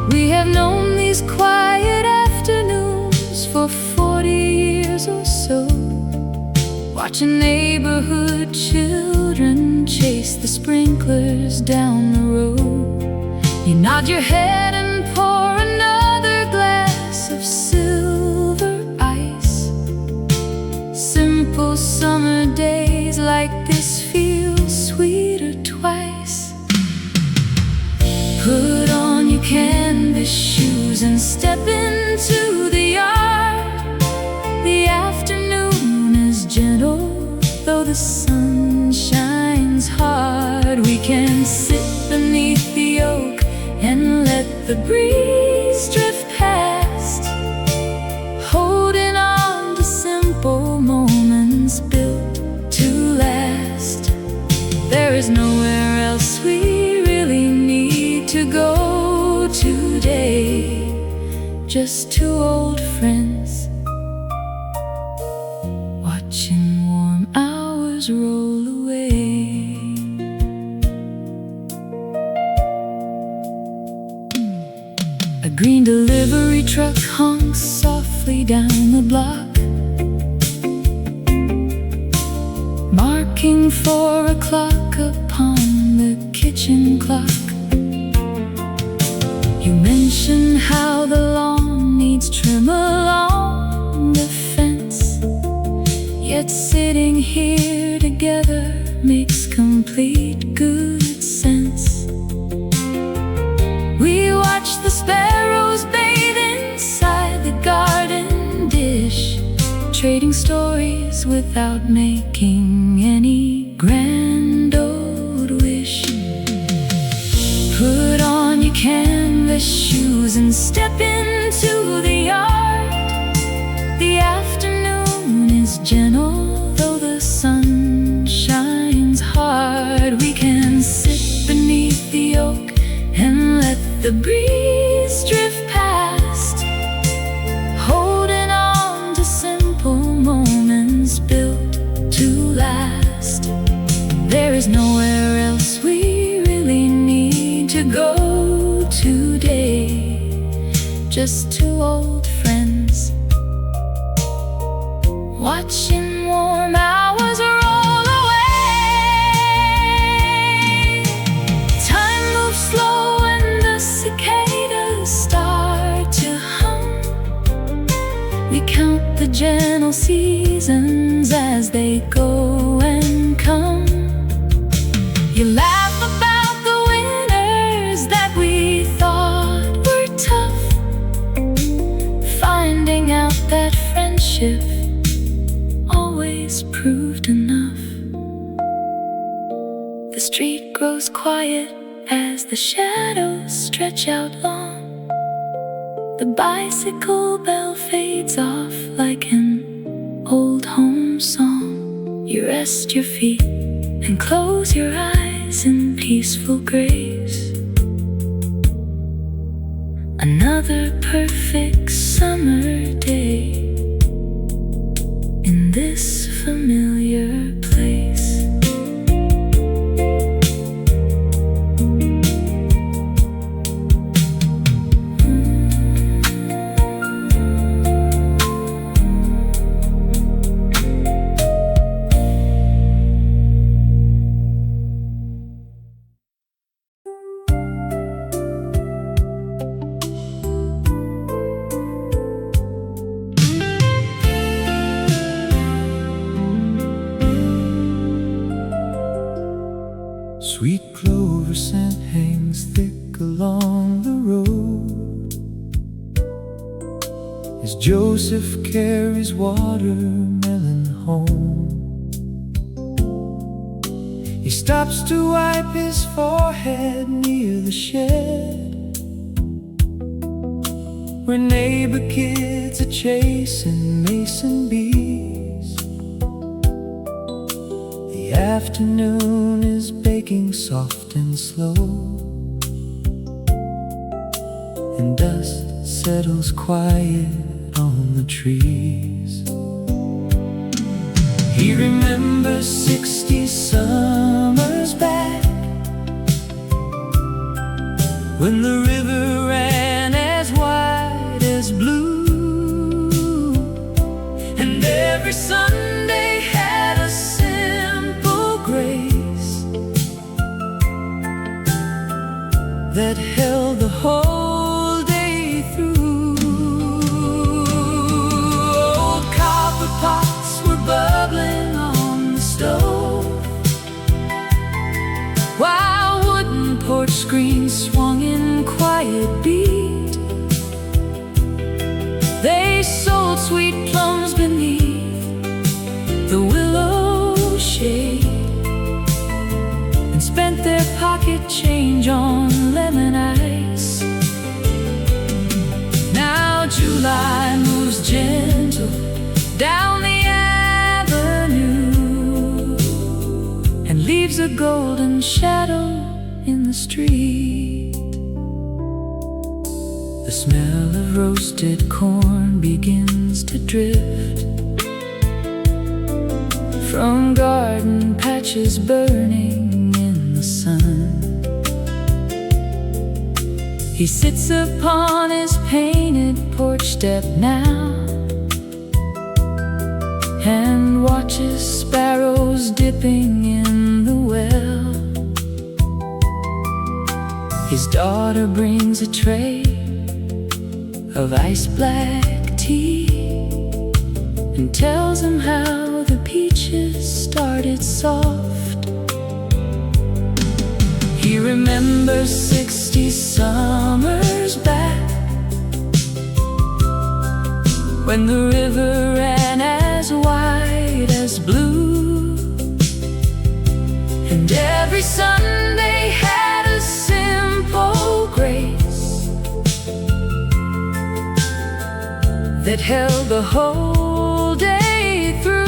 We have known these quiet afternoons for 40 years or so, watching neighborhood children chase the sprinklers down the road. You nod your head and pour another glass of silver ice. Simple summer days like this feel sweeter twice. Put on your canvas shoes and step into the yard. The afternoon is gentle, though the sun shines hard. We can sit beneath the oak and let the breeze drift past, holding on to simple moments built to last. There is nowhere else we really need to go today. Just 2 old friends watching warm hours roll away. A green delivery truck hung softly down the block, marking 4 o'clock upon the kitchen clock. You mention how the lawn needs trim along the fence, yet sitting here together makes complete good sense. We watch the sparrows bathe inside the garden dish, trading stories without making any grand old wish. Put on your canvas shoes and step into the yard. The afternoon is gentle, though the sun shines hard. We can sit beneath the oak and let the breeze drift past, holding on to simple moments built to last. There is nowhere else we really need to go today. Just 2 old friends watching warm hours roll We count the gentle seasons as they go and come. You laugh about the winners that we thought were tough, finding out that friendship always proved enough. The street grows quiet as the shadows stretch out long. The bicycle bell fades off like an old home song. You rest your feet and close your eyes in peaceful grace. Another perfect summer day in this familiar place. Sweet clover scent hangs thick along the road as Joseph carries watermelon home. He stops to wipe his forehead near the shed where neighbor kids are chasing mason bees. The afternoon is baking soft and slow, and dust settles quiet on the trees. He remembers 60 summers back when the river ran as wide as blue, and every Sunday had a simple grace that held the whole day through. Old copper pots were bubbling on the stove, while wooden porch screens swung in quiet beat. They sold sweet plums beneath the willow shade and spent their pocket change on lemon ice. Now July moves gentle down the avenue and leaves a golden shadow in the street. The smell of roasted corn begins to drift from garden patches burning in the sun. He sits upon his painted porch step now and watches sparrows dipping in the well. His daughter brings a tray of ice black tea and tells him how the peaches started soft. He remembers 60 summers back when the river ran as wide as blue, and every Sunday had a simple grace that held the whole day through.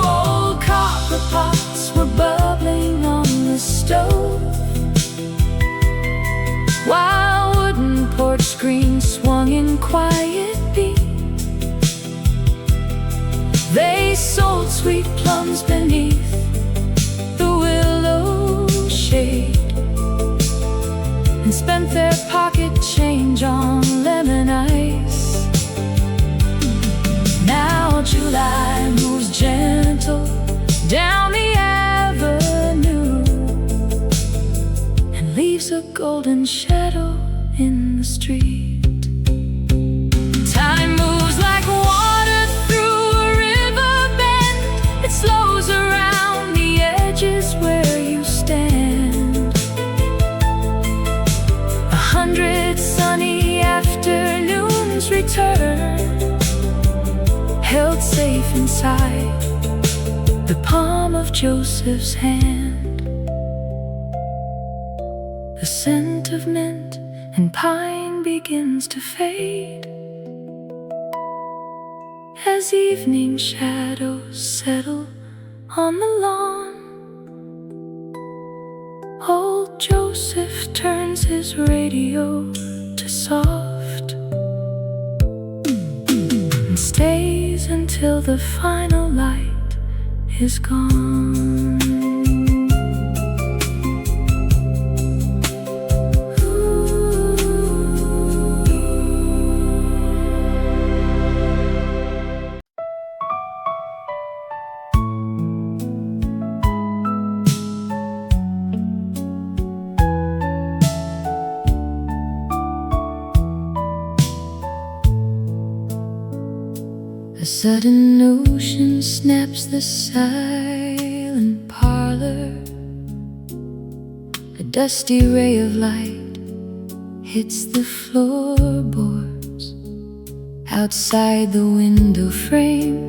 Old copper pots were bubbling on the stove, while wooden porch screens swung in quiet beat. They sold sweet plums beneath the willow shade and spent their pocket change on lemon ice. Now July moves gentle down the avenue and leaves a golden shadow in the street. beside the palm of Joseph's hand. The scent of mint and pine begins to fade as evening shadows settle on the lawn. Old Joseph turns his radio to soft and stays until the final light is gone. A sudden notion snaps the silent parlor. A dusty ray of light hits the floorboards. Outside the window frame,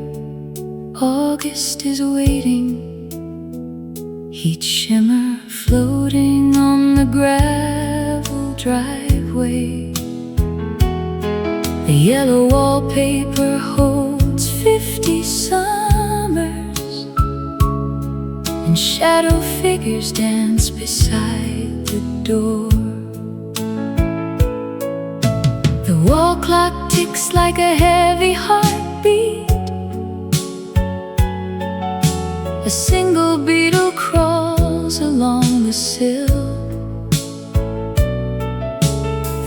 August is waiting, heat shimmer floating on the gravel driveway. The yellow wallpaper holds 50 summers, and shadow figures dance beside the door. The wall clock ticks like a heavy heartbeat. A single beetle crawls along the sill.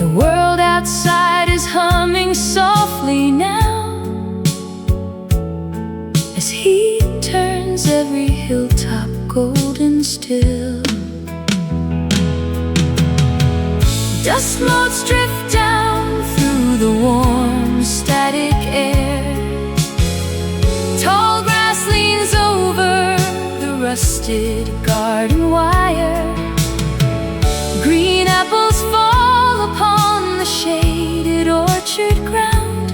The world outside is humming softly now, as heat turns every hilltop golden still. Dust motes drift down through the warm static air. Tall grass leans over the rusted garden wire. Green apples fall upon the shaded orchard ground.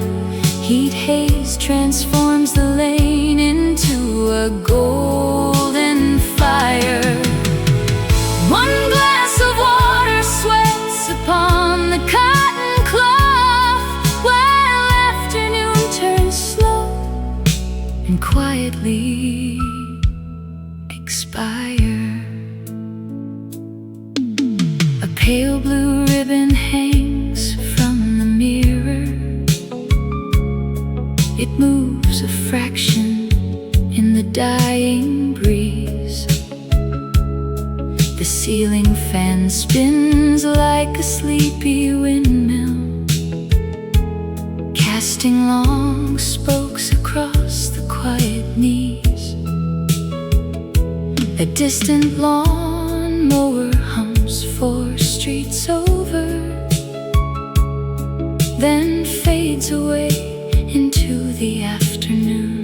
Heat haze transforms the lane into a golden fire. One glass of water sweats upon the cotton cloth, while afternoon turns slow and quietly expire. A pale blue ribbon hangs from the mirror. It moves a fraction in the dying breeze. The ceiling fan spins like a sleepy windmill, casting long spokes across the quiet knees. A distant lawn mower hums 4 streets over, then fades away into the afternoon.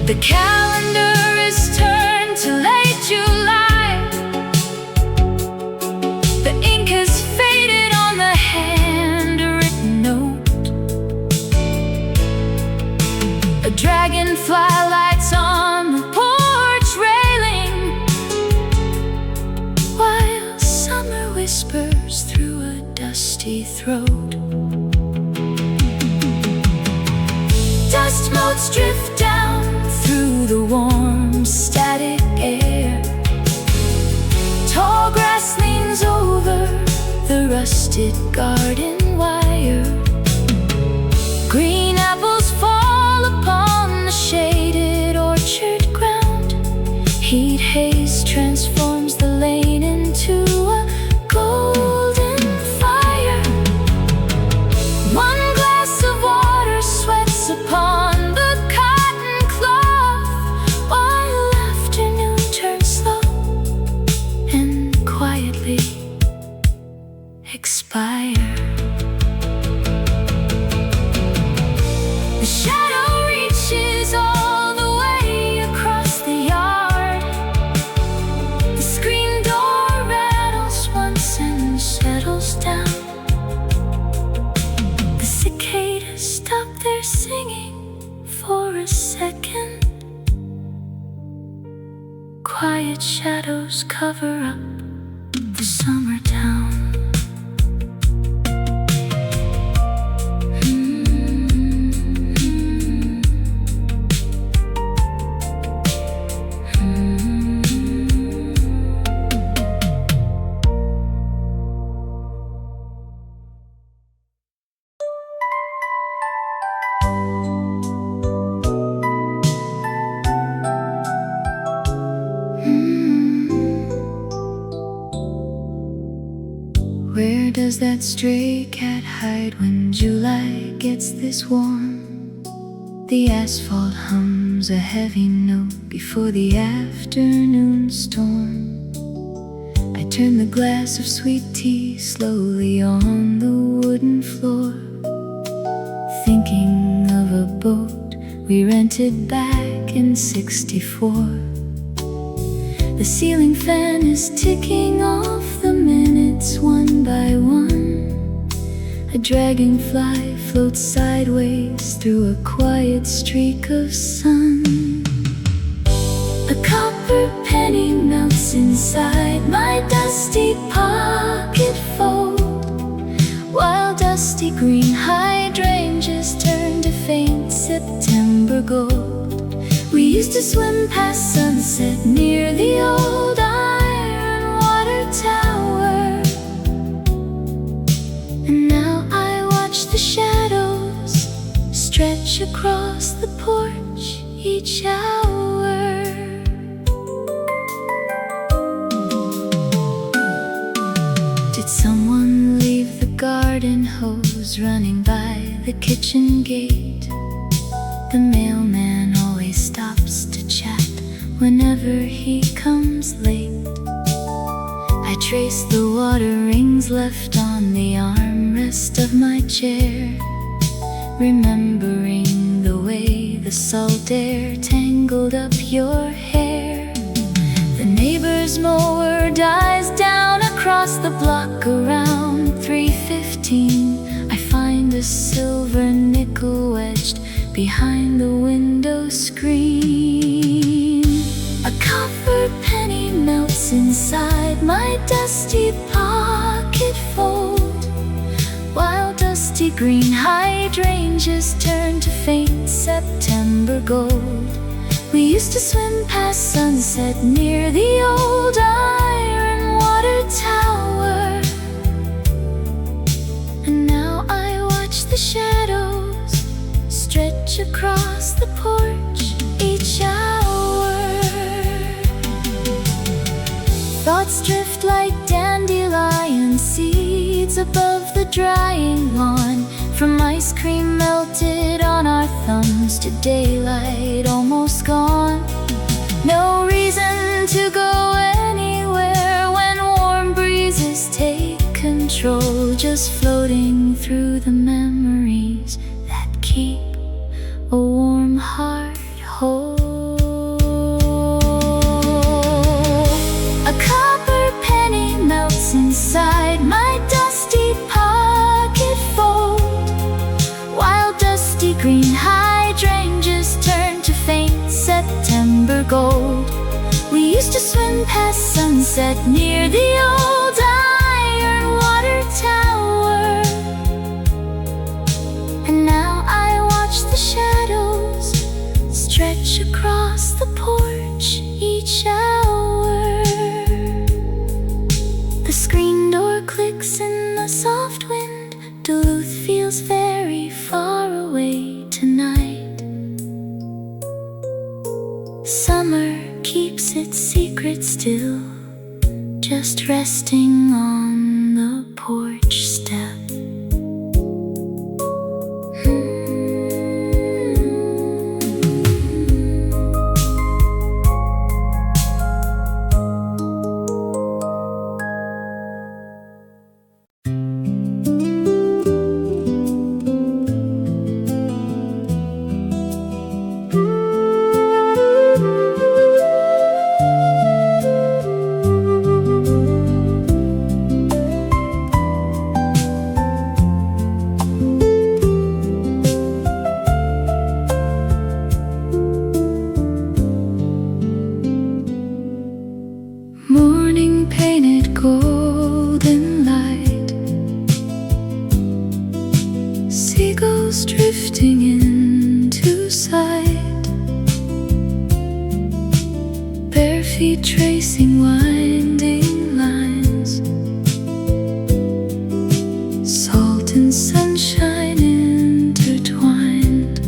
The calendar is turned to late July. The ink has faded on the handwritten note. A dragonfly lights on the porch railing, while summer whispers through a dusty throat. Dust motes drift down through the warm static air. Tall grass leans over the rusted garden wire. Green apples fall upon the shaded orchard ground. Heat haze transforms the lane into a golden fire. One glass of water sweats upon the cotton cloth, while afternoon turns slow and quietly expire. The shadow reaches all the way across the yard. The screen door rattles once and settles down. The cicadas stop their singing shadows cover up the summer town. Where does that stray cat hide when July gets this warm? The asphalt hums a heavy note before the afternoon storm. I turn the glass of sweet tea slowly on the wooden floor, thinking of a boat we rented back in '64. The ceiling fan is ticking off the minutes one by one. A dragonfly floats sideways through a quiet streak of sun. A copper penny melts inside my dusty pocket fold, while dusty green hydrangeas turn to faint September gold. We used to swim past sunset near the old iron water tower, and now I watch the shadows stretch across the porch each hour. Did someone leave the garden hose running by the kitchen gate? The mailman always stops to chat whenever he comes late. I trace the water rings left on the armrest of my chair, remembering the way the salt air tangled up your hair. The neighbor's mower dies down across the block around 3:15. I find a silver nickel wedged behind the window screen. A copper penny melts inside my dusty pocket fold, while dusty green hydrangeas turn to faint September gold. We used to swim past sunset near the old iron water tower, and now I watch the shadows stretch across the porch each hour. Thoughts drift like dandelion seeds above the drying lawn, from ice cream melted on our thumbs to daylight almost gone. No reason to go anywhere when warm breezes take control, just floating through the memories that keep a warm heart whole. A copper penny melts inside my dusty pocket fold, while dusty green hydrangeas turn to faint September gold. We used to swim past sunset near the old iron water tower, and now I watch the shadows stretch across the porch each hour. The screen door clicks in the soft wind. Duluth feels very far away tonight. Summer keeps its secret still, just resting on the porch step. clouds drifting into sight, bare feet tracing winding lines, salt and sunshine intertwined.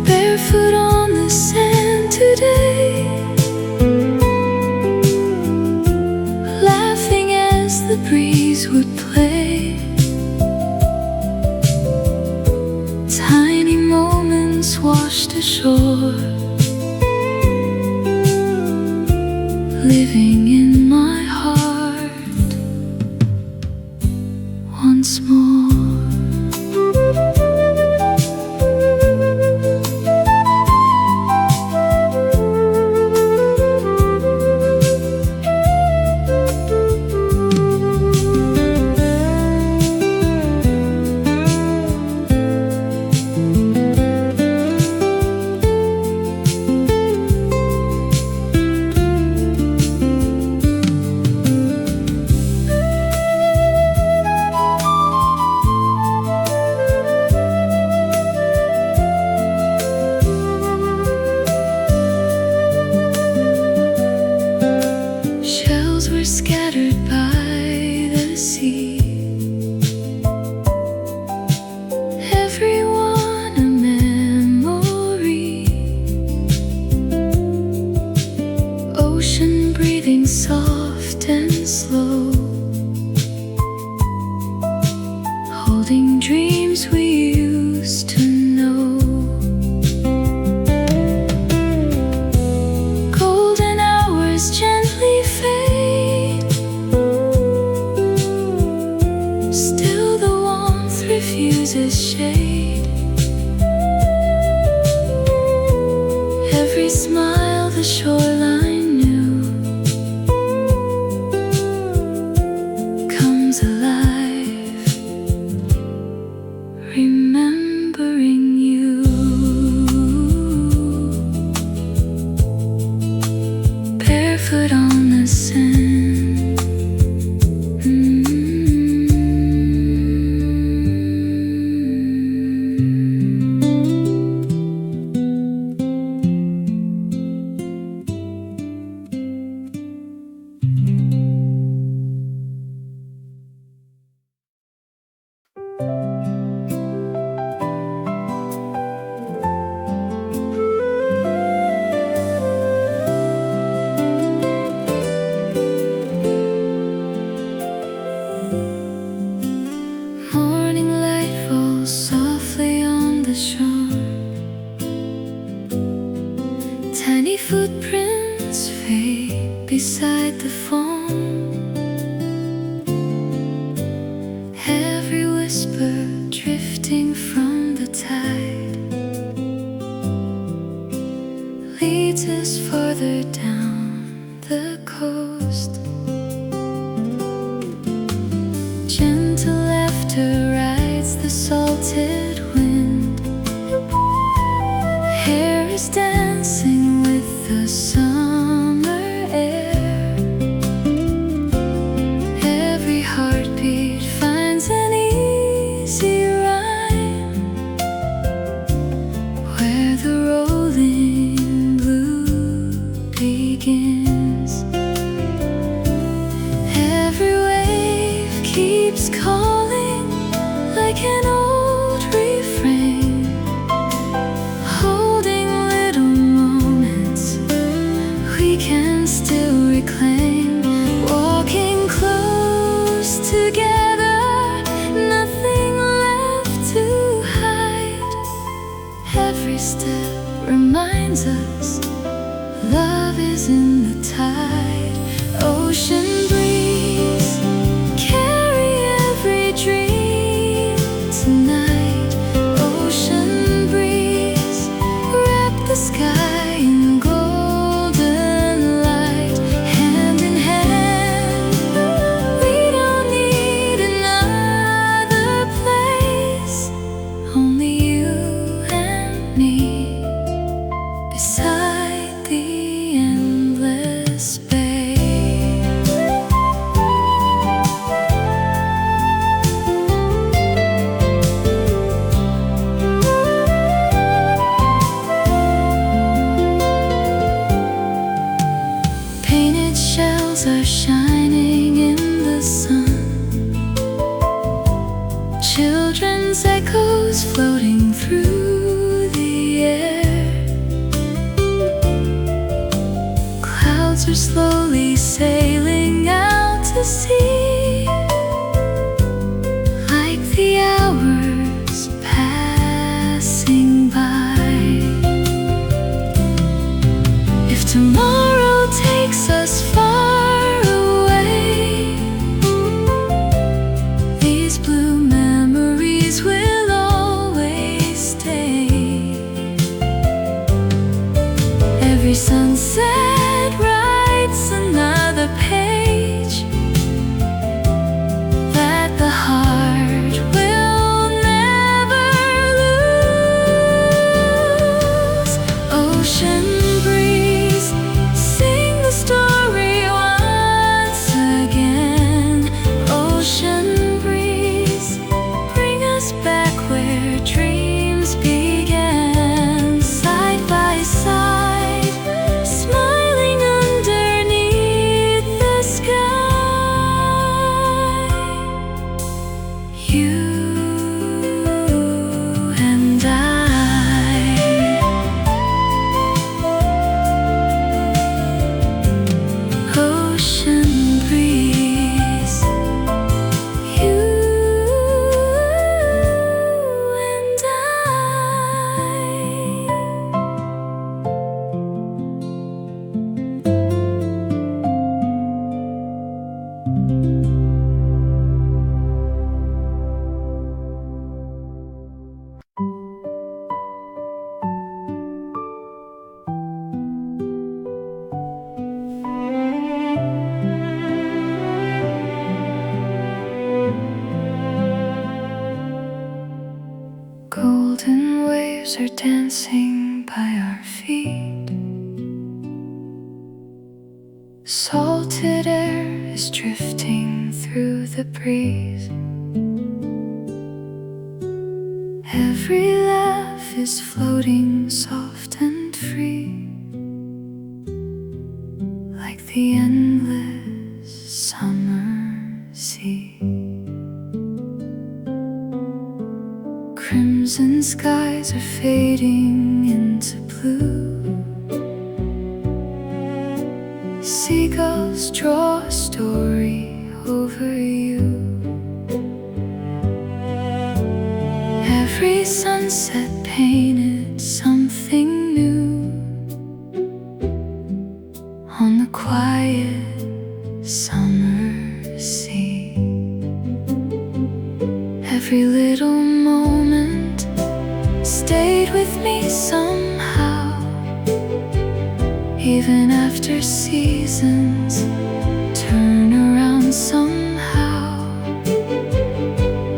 Barefoot on the sand today, laughing as the breeze would play. Tiny moments washed ashore, living in my heart once more. Shells were scattered by the sea, everyone a memory. Ocean breathing soft and slow, holding dreams we used to know. Golden hours gently fade, still the warmth refuses shade. Every smile the shoreline knew comes alive, remembering you. Barefoot on the sand. Morning light falls softly on the shore, tiny footprints fade beside the foam. Every whisper drifting from the tide leads us farther down the coast. Gentle laughter rides the salted wind, hair is dancing with the summer air. Every heartbeat finds an easy rhyme, where the rolling blue begins. Every wave keeps calling like an old refrain, holding little moments we can still reclaim. Walking close together, nothing left to hide. Every step reminds us love is in the tide. Ocean breeze, carry every dream tonight. Ocean breeze, wrap the sky in golden light. Hand in hand, we don't need another place, only you and me beside the endless space. floating through the air. Clouds are slowly sailing out to sea, like the hours passing by. If tomorrow takes us far away, these blue memories will always stay. Every sunset writes another page that the heart will never lose. Ocean breeze, sing the story once again. Ocean breeze, bring us back where dreams began. Side by side, smiling underneath the sky. You and I. Ocean breeze, you and I. Golden waves are dancing by our feet. Salted air is drifting through the breeze. Every laugh is floating soft and free, like the endless summer sea. Crimson skies are fading into blue. Seagulls draw a story over you. Every sunset painted something new on the quiet summer sea. Every little moment stayed with me somehow, even after seasons turn around somehow.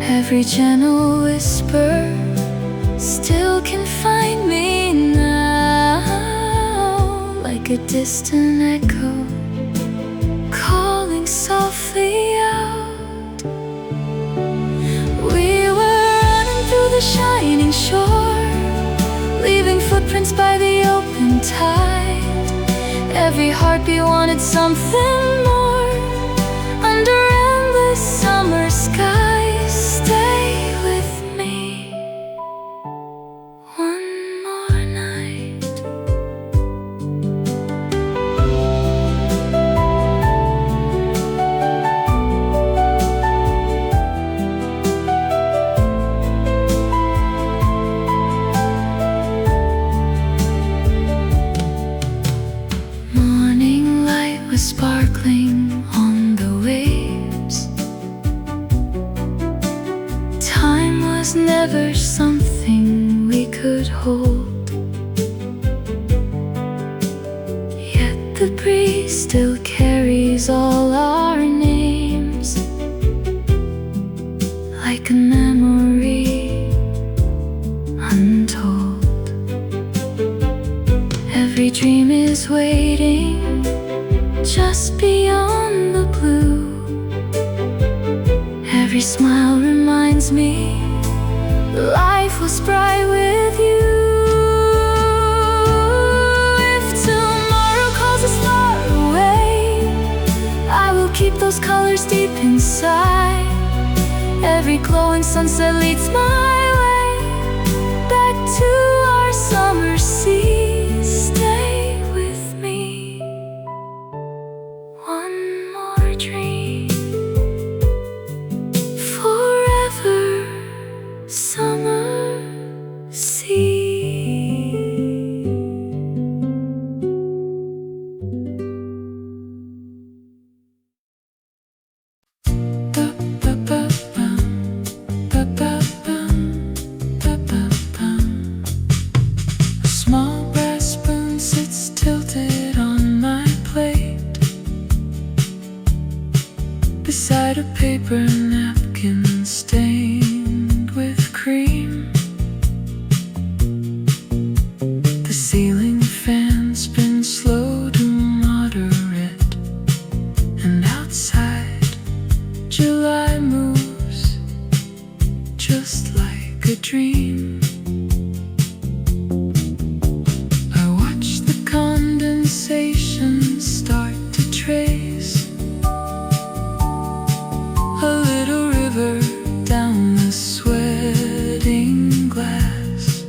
Every gentle whisper still can find me now, like a distant echo calling softly out. We were running through the shining shore, leaving footprints by the open tide. Every heartbeat wanted something more. Under endless summer skies, stay with me one more night. Morning light was sparkling on the waves. Time was never something we could hold, yet the breeze still carries all our names, like a memory untold. Every dream is waiting just beyond the blue. Every smile reminds me life was bright with you. If tomorrow calls us far away, I will keep those colors deep inside. Every glowing sunset leads my way. to our summer sea. Stay with me. One more dream. Forever summer sea. A small brass spoon sits tilted on my plate beside a paper napkin stained with cream. The ceiling fan spins slow to moderate, and outside July moves just like a dream. I watch the condensation start to trace a little river down the sweating glass.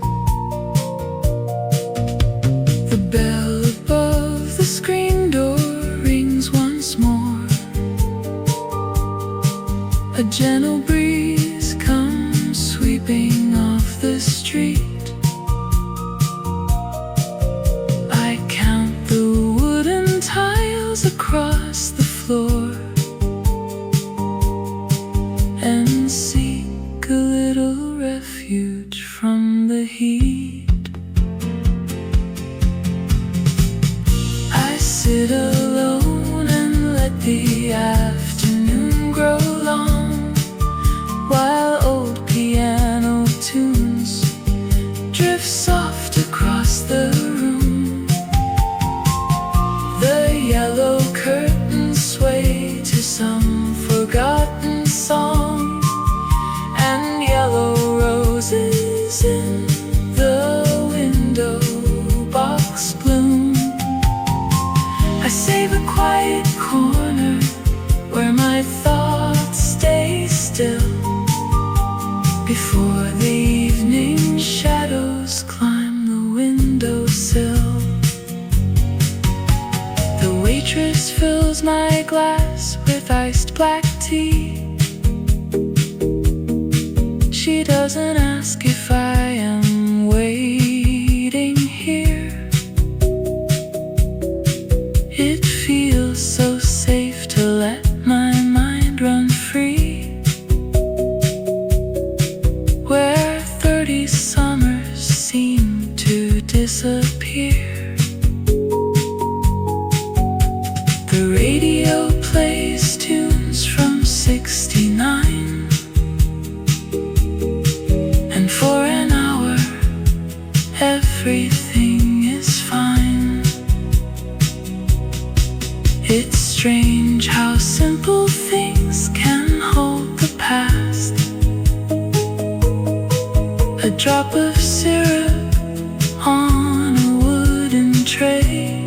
The bell above the screen door rings once more. A gentle breeze comes sweeping off the street. I count the wooden tiles across the floor and seek a little refuge from the heat. I sit alone and let the afternoon grow long, while old piano tunes drift soft across the room. The yellow curtains sway to some forgotten song, and yellow roses in the window box bloom. I save a quiet corner where my thoughts stay still before the evening shadows climb the windowsill. The waitress fills my glass with iced black tea. She doesn't ask if I am waiting here. It feels so safe to let my mind run free, where 30 summers seem to disappear. The radio plays tunes from '69, and for an hour everything is fine. It's strange how simple things can hold the past. A drop of syrup on a wooden tray.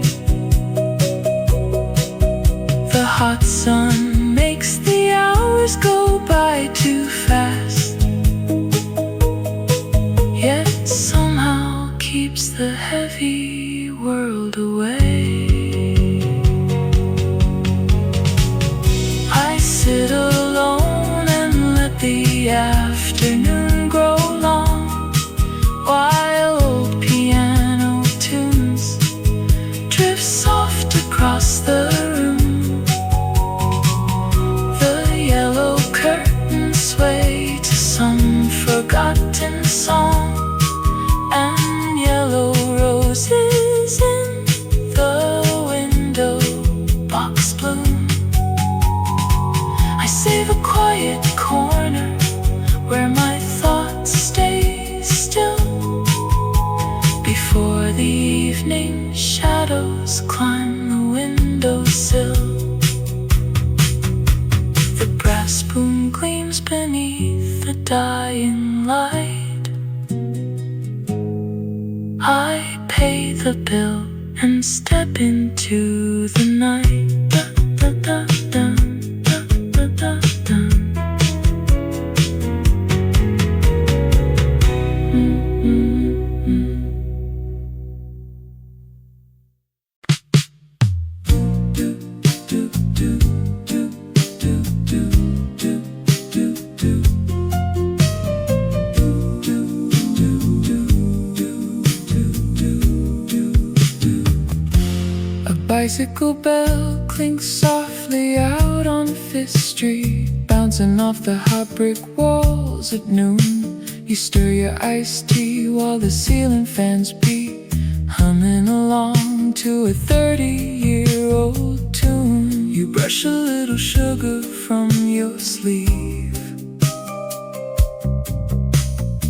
The hot sun makes the hours go by too fast, yet somehow keeps the heavy world away. I sit alone and let the afternoon grow long, while old piano tunes drift soft across the room. The yellow curtains sway to some forgotten song, and yellow roses in the window box bloom. I save a quiet corner where my thoughts stay still before the evening shadows climb the windowsill. The brass spoon gleams beneath the dying light. I pay the bill and step into the night. Da, da, da, da, da, da, da. bicycle bell clinks softly out on Fifth Street, bouncing off the hot brick walls at noon. You stir your iced tea while the ceiling fans beat, humming along to a 30-year-old tune. You brush a little sugar from your sleeve,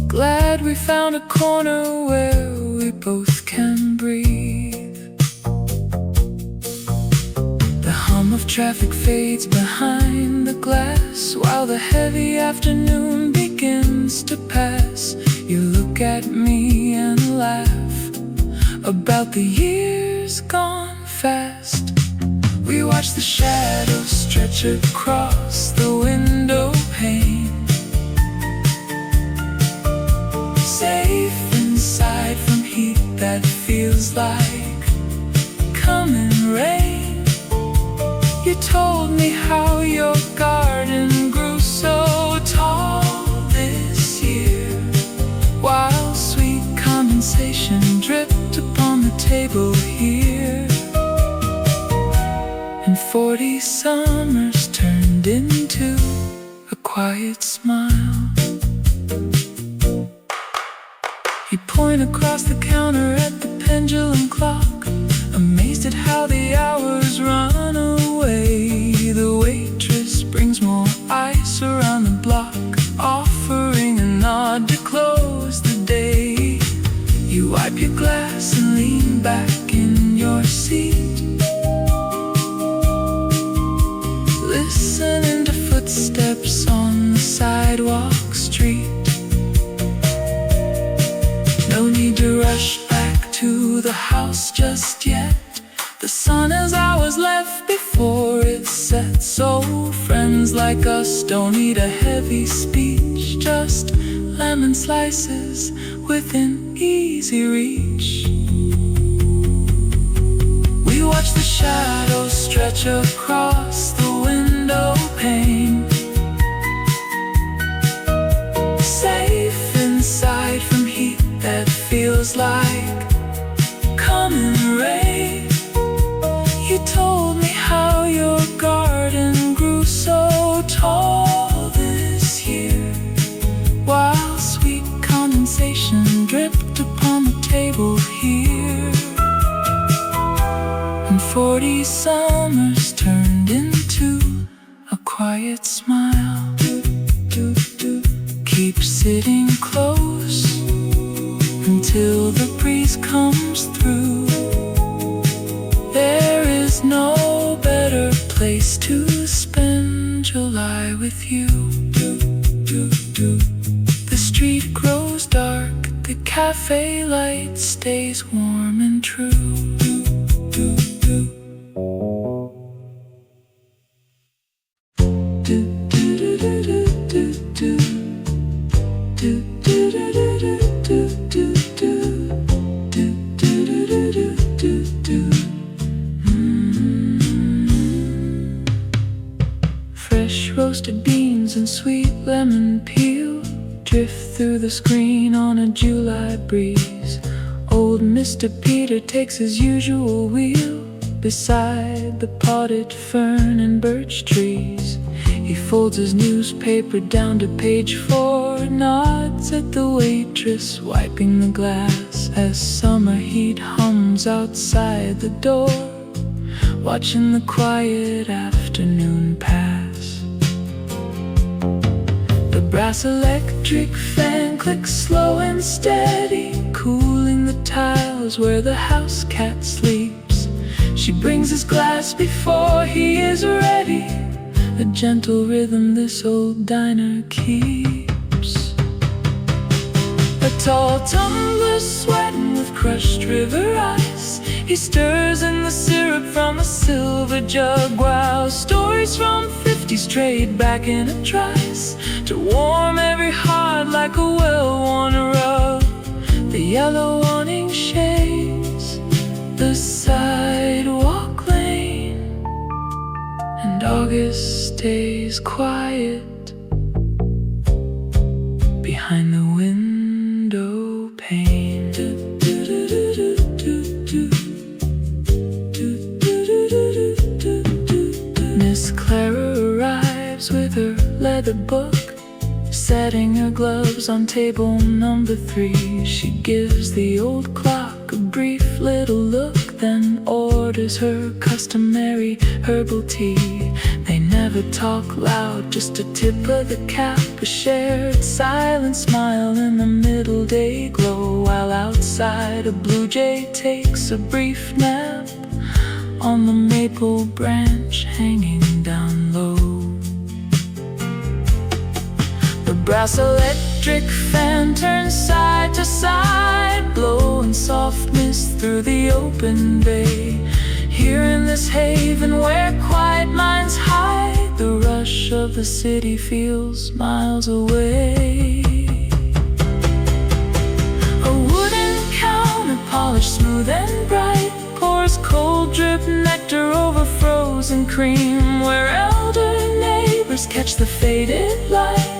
glad we found a corner where we both can breathe. The hum of traffic fades behind the glass while the heavy afternoon begins to pass. You look at me and laugh about the years gone fast. We watch the shadows stretch across the window pane, safe inside from heat that feels like coming rain. You told me how your garden grew so tall this year, while sweet condensation dripped upon the table here. And 40 summers turned into a quiet smile. You point across the counter at the pendulum clock, amazed at how the hours run away. The waitress brings more ice around the block, offering a nod to close the day. You wipe your glass and lean back in your seat, listening to footsteps on the sidewalk street. No need to rush back to the house just yet. The sun has hours left before it sets. So friends like us don't need a heavy speech, just lemon slices within easy reach. We watch the shadows stretch across the window pane, safe inside from heat that feels like coming rain. You told me how your garden grew so tall this year, while sweet condensation dripped upon the table here. And 40 summers turned into a quiet smile. Keep sitting close until the breeze comes through. There is no better place to spend July with you. The street grows dark, the cafe light stays warm and true. Fresh roasted beans and sweet lemon peel drift through the screen on a July breeze. Old Mr. Peter takes his usual wheel beside the potted fern and birch trees. He folds his newspaper down to page 4, nods at the waitress wiping the glass as summer heat hums outside the door, watching the quiet afternoon pass. The brass electric fan clicks slow and steady, cooling the tiles where the house cat sleeps. She brings his glass before he is ready, a gentle rhythm this old diner keeps. A tall tumbler sweating with crushed river ice, he stirs in the syrup from a silver jug, while stories from 50s trade back in a trice to warm every heart like a well-worn rug. The yellow awning shades the sidewalk lane, and August stays quiet behind the window pane. leaves with her leather book. Setting her gloves on table number 3, she gives the old clock a brief little look, then orders her customary herbal tea. They never talk loud, just a tip of the cap, a shared silent smile in the middle day glow, while outside a blue jay takes a brief nap on the maple branch hanging down low. The brass electric fan turns side to side, blowing soft mist through the open bay. Here in this haven where quiet minds hide, the rush of the city feels miles away. A wooden counter, polished smooth and bright, pours cold drip nectar over frozen cream, where elder neighbors catch the faded light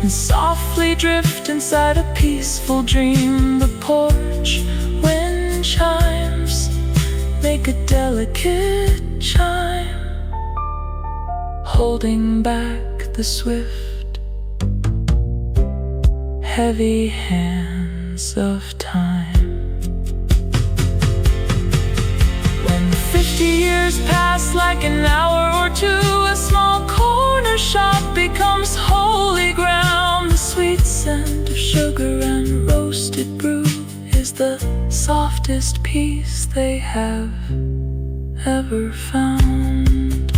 and softly drift inside a peaceful dream. The porch wind chimes make a delicate chime, holding back the swift, heavy hands of time. When 50 years pass like an hour or two, a small corner shop becomes holy ground. The sweet scent of sugar and roasted brew is the softest peace they have ever found.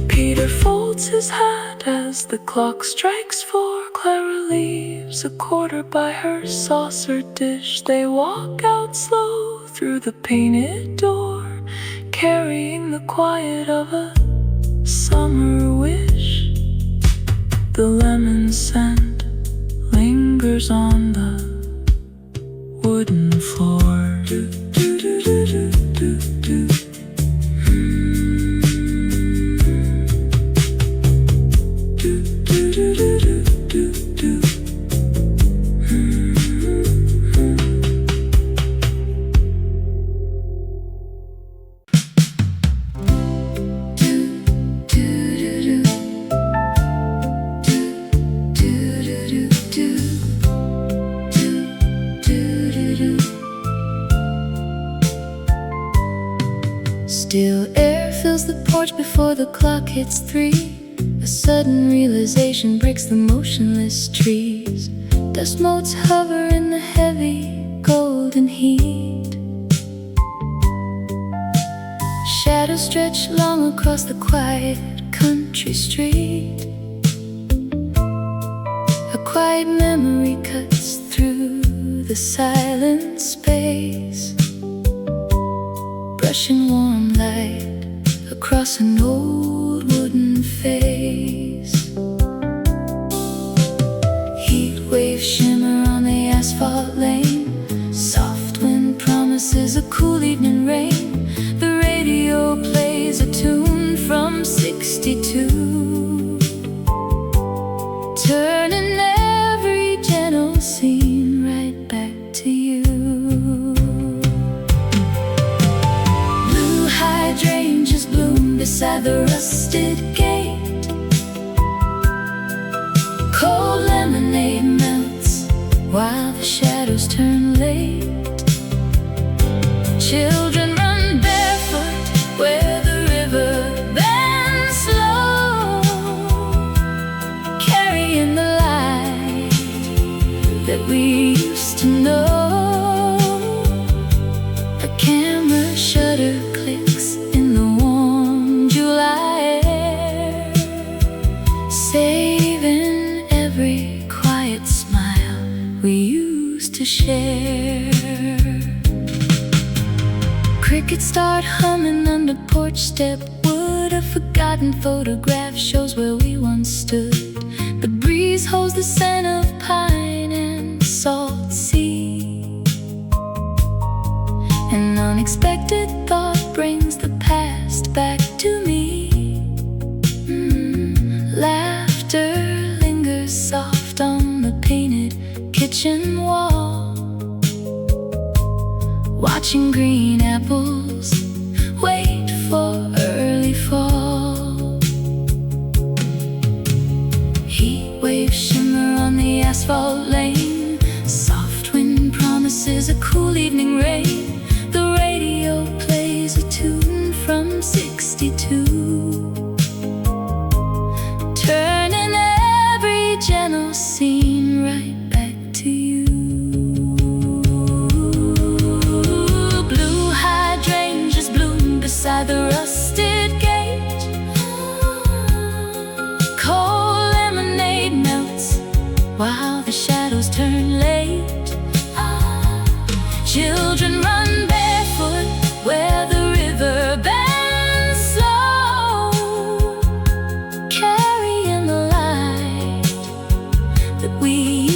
Peter folds his hat as the clock strikes 4. Clara leaves a quarter by her saucer dish. They walk out slow through the painted door, carrying the quiet of a summer wish. The lemon scent lingers on the wooden floor. Do, do, do, do, do, do, do. Do, do, do, do, do, do. Still air fills the porch before the clock hits 3. A sudden realization breaks the motionless trees. Dust motes hover in the heavy golden heat. Shadows stretch long across the quiet country street. A quiet memory cuts through the silent space, brushing warm light across an old wooden face. Heat waves shimmer on the asphalt lane. Soft wind promises a cool evening rain. The radio plays a tune from 62, turning every gentle scene right back to you. Blue hydrangeas bloom beside the rusted gate. Cold lemonade melts while the shadows turn late. Children run barefoot where the river bends slow, carrying the light that we used to know. A camera shutter clicks in the warm July air, saving every quiet smile we used to share. Crickets start humming under porch step wood. A forgotten photograph shows where we once stood. The breeze holds the scent of pine and salt sea. An unexpected thought brings the past back to me. Laughter lingers soft on the painted kitchen wall, watching green apples wait for early fall. falling. Soft wind promises a cool evening rain. The radio plays a tune from 62, turning every gentle scene right back to you. Blue hydrangeas bloom beside the rusted gate. Cold lemonade melts while the shadows turn late. Children run barefoot where the river bends slow, carrying the light that we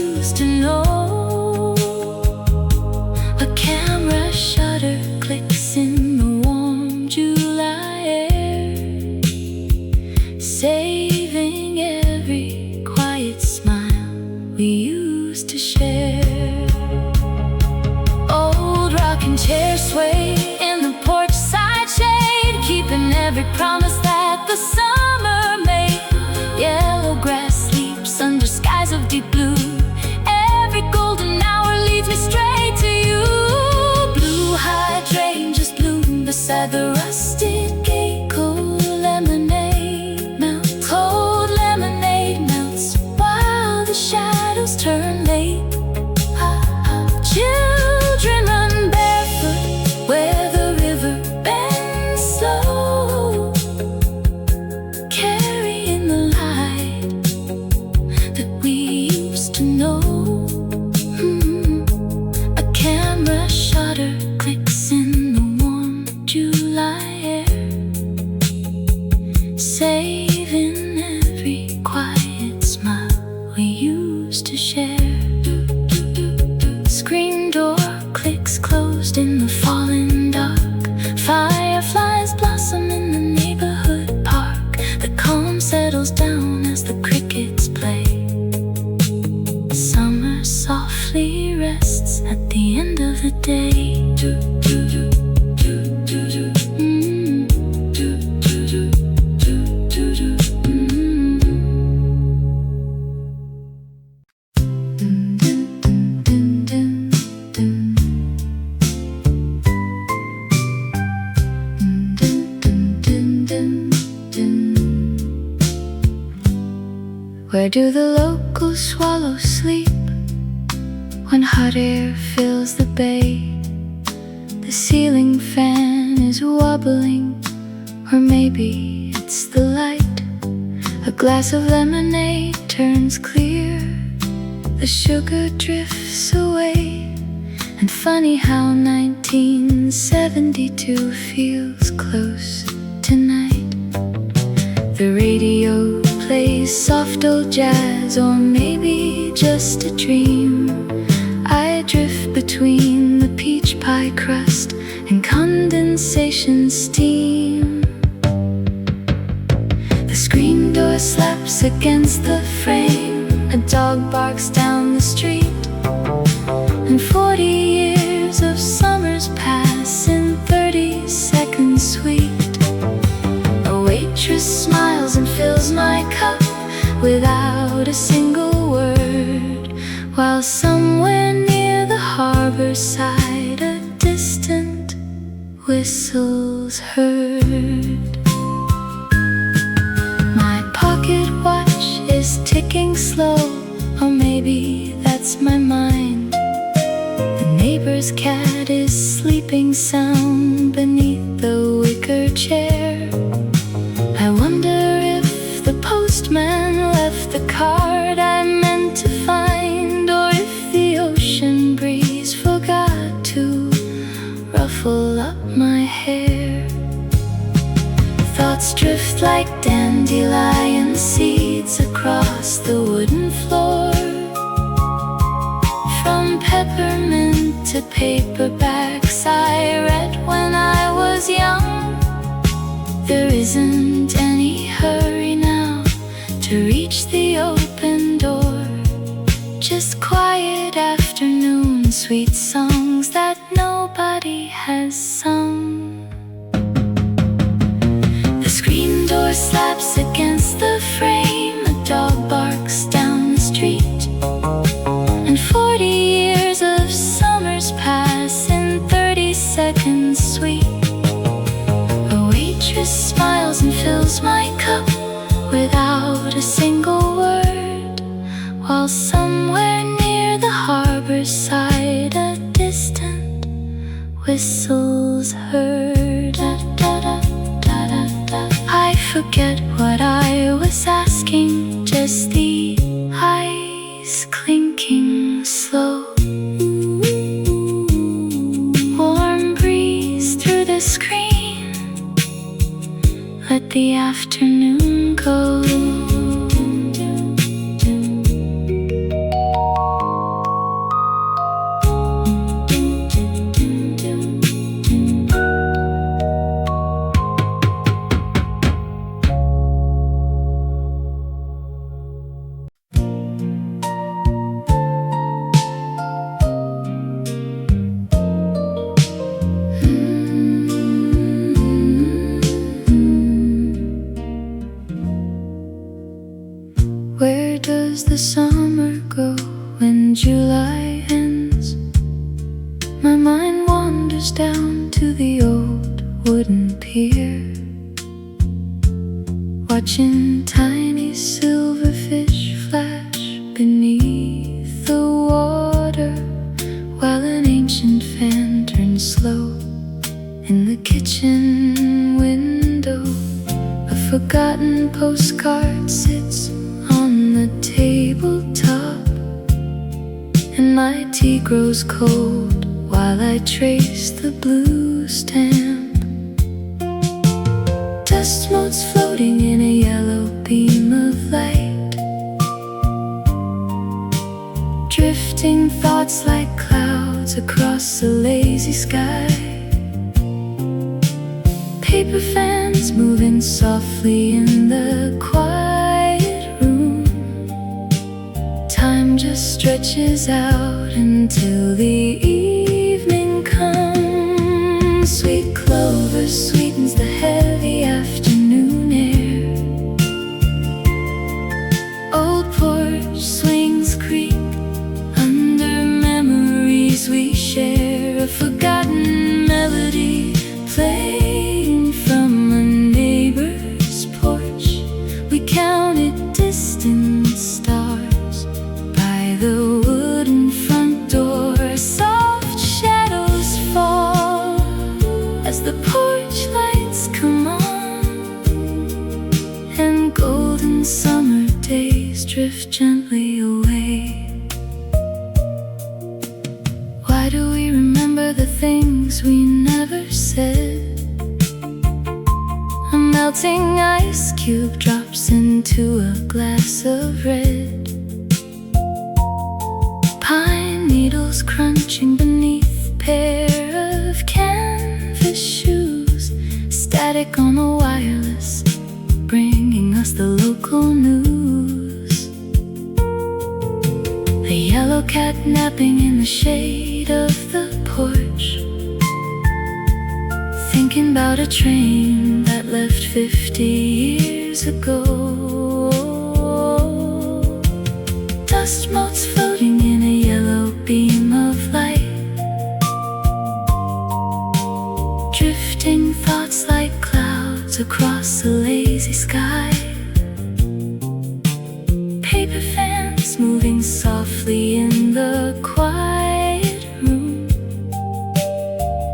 used to know. A camera shutter clicks in the warm July air, saving every quiet smile we used to share. Rocking chairs sway in the porch side shade, keeping every promise that the summer made. Yellow grass sleeps under skies of deep blue. Every golden hour leads me straight to you. Blue hydrangeas bloom beside the rusted gate. Cold lemonade melts, cold lemonade melts while the shadows turn late. Children run barefoot where the river bends slow, carrying the light that we used to know. A camera shutter clicks in the warm July air, saving every quiet smile we used to share. Screen door clicks closed in the falling dark. Fireflies blossom in the neighborhood park. The calm settles down as the crickets play. Summer softly rests at the end of the day. Where do the locals swallow sleep when hot air fills the bay? The ceiling fan is wobbling, or maybe it's the light. A glass of lemonade turns clear, the sugar drifts away. And funny how 1972 feels close tonight. The radio plays soft old jazz, or maybe just a dream. I drift between the peach pie crust and condensation steam. The screen door slaps against the frame. A dog barks down the street, and 40 years of summers pass in 30 seconds sweet. A waitress smiles and fills my cup without a single word, while somewhere near the harbor side a distant whistle's heard. My pocket watch is ticking slow, or maybe that's my mind. The neighbor's cat is sleeping sound beneath the wicker chair. I wonder if the postman left the card I meant to find, or if the ocean breeze forgot to ruffle up my hair. Thoughts drift like dandelion seeds across the wooden floor. From peppermint to paperbacks I read when I was young. There isn't any hurry now to reach the open door. Just quiet afternoon, sweet songs that nobody has sung. The screen door slaps against the frame. A dog barks down the street. a single word, while somewhere near the harbor side a distant whistle's heard. I forget what I was asking, just the ice clinking slow. Warm breeze through the screen, let the afternoon go. Where does the summer go when July ends? My mind wanders down to the old wooden pier, watching tiny silverfish flash beneath the water, while an ancient fan turns slow in the kitchen window. A forgotten postcard sits on the tabletop, and my tea grows cold while I trace the blue stamp. Dust motes floating in a yellow beam of light, drifting thoughts like clouds across a lazy sky. Paper fans moving softly in the quiet room. Time just stretches out until the evening comes. Sweet clover sweetens the heavy afternoon air. Old porch swings creak under memories we share. A forgotten melody playing from a neighbor's porch. We counted distant stars by the wooden front door. Soft shadows fall as the porch lights come on, and golden summer days drift gently away. Why do we remember the things we never said? A melting ice cube drops into a glass of red. Pine needles crunching beneath a pair of canvas shoes. Static on the wireless, bringing us the local news. A yellow cat napping in the shade of the porch, thinking about a train that left 50 years ago. Dust motes floating in a yellow beam of light, drifting thoughts like clouds across a lazy sky. Paper fans moving softly in the quiet room.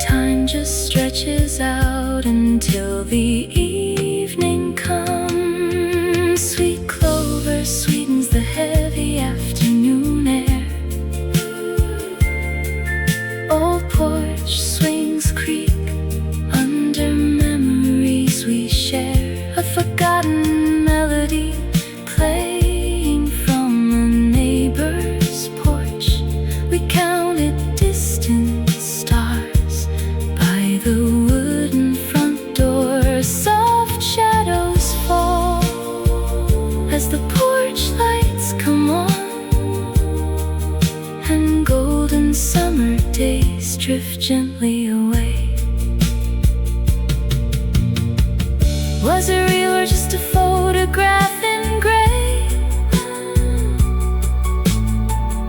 Time just stretches out until the evening comes. Sweet clover sweetens the heavy afternoon air. Old porch swings creak under memories we share. A forgotten melody playing from a neighbor's porch. We counted distant stars by the wooden front door. Soft shadows fall as the porch lights come on, and golden summer days drift gently away. Was it real or just a photograph in gray?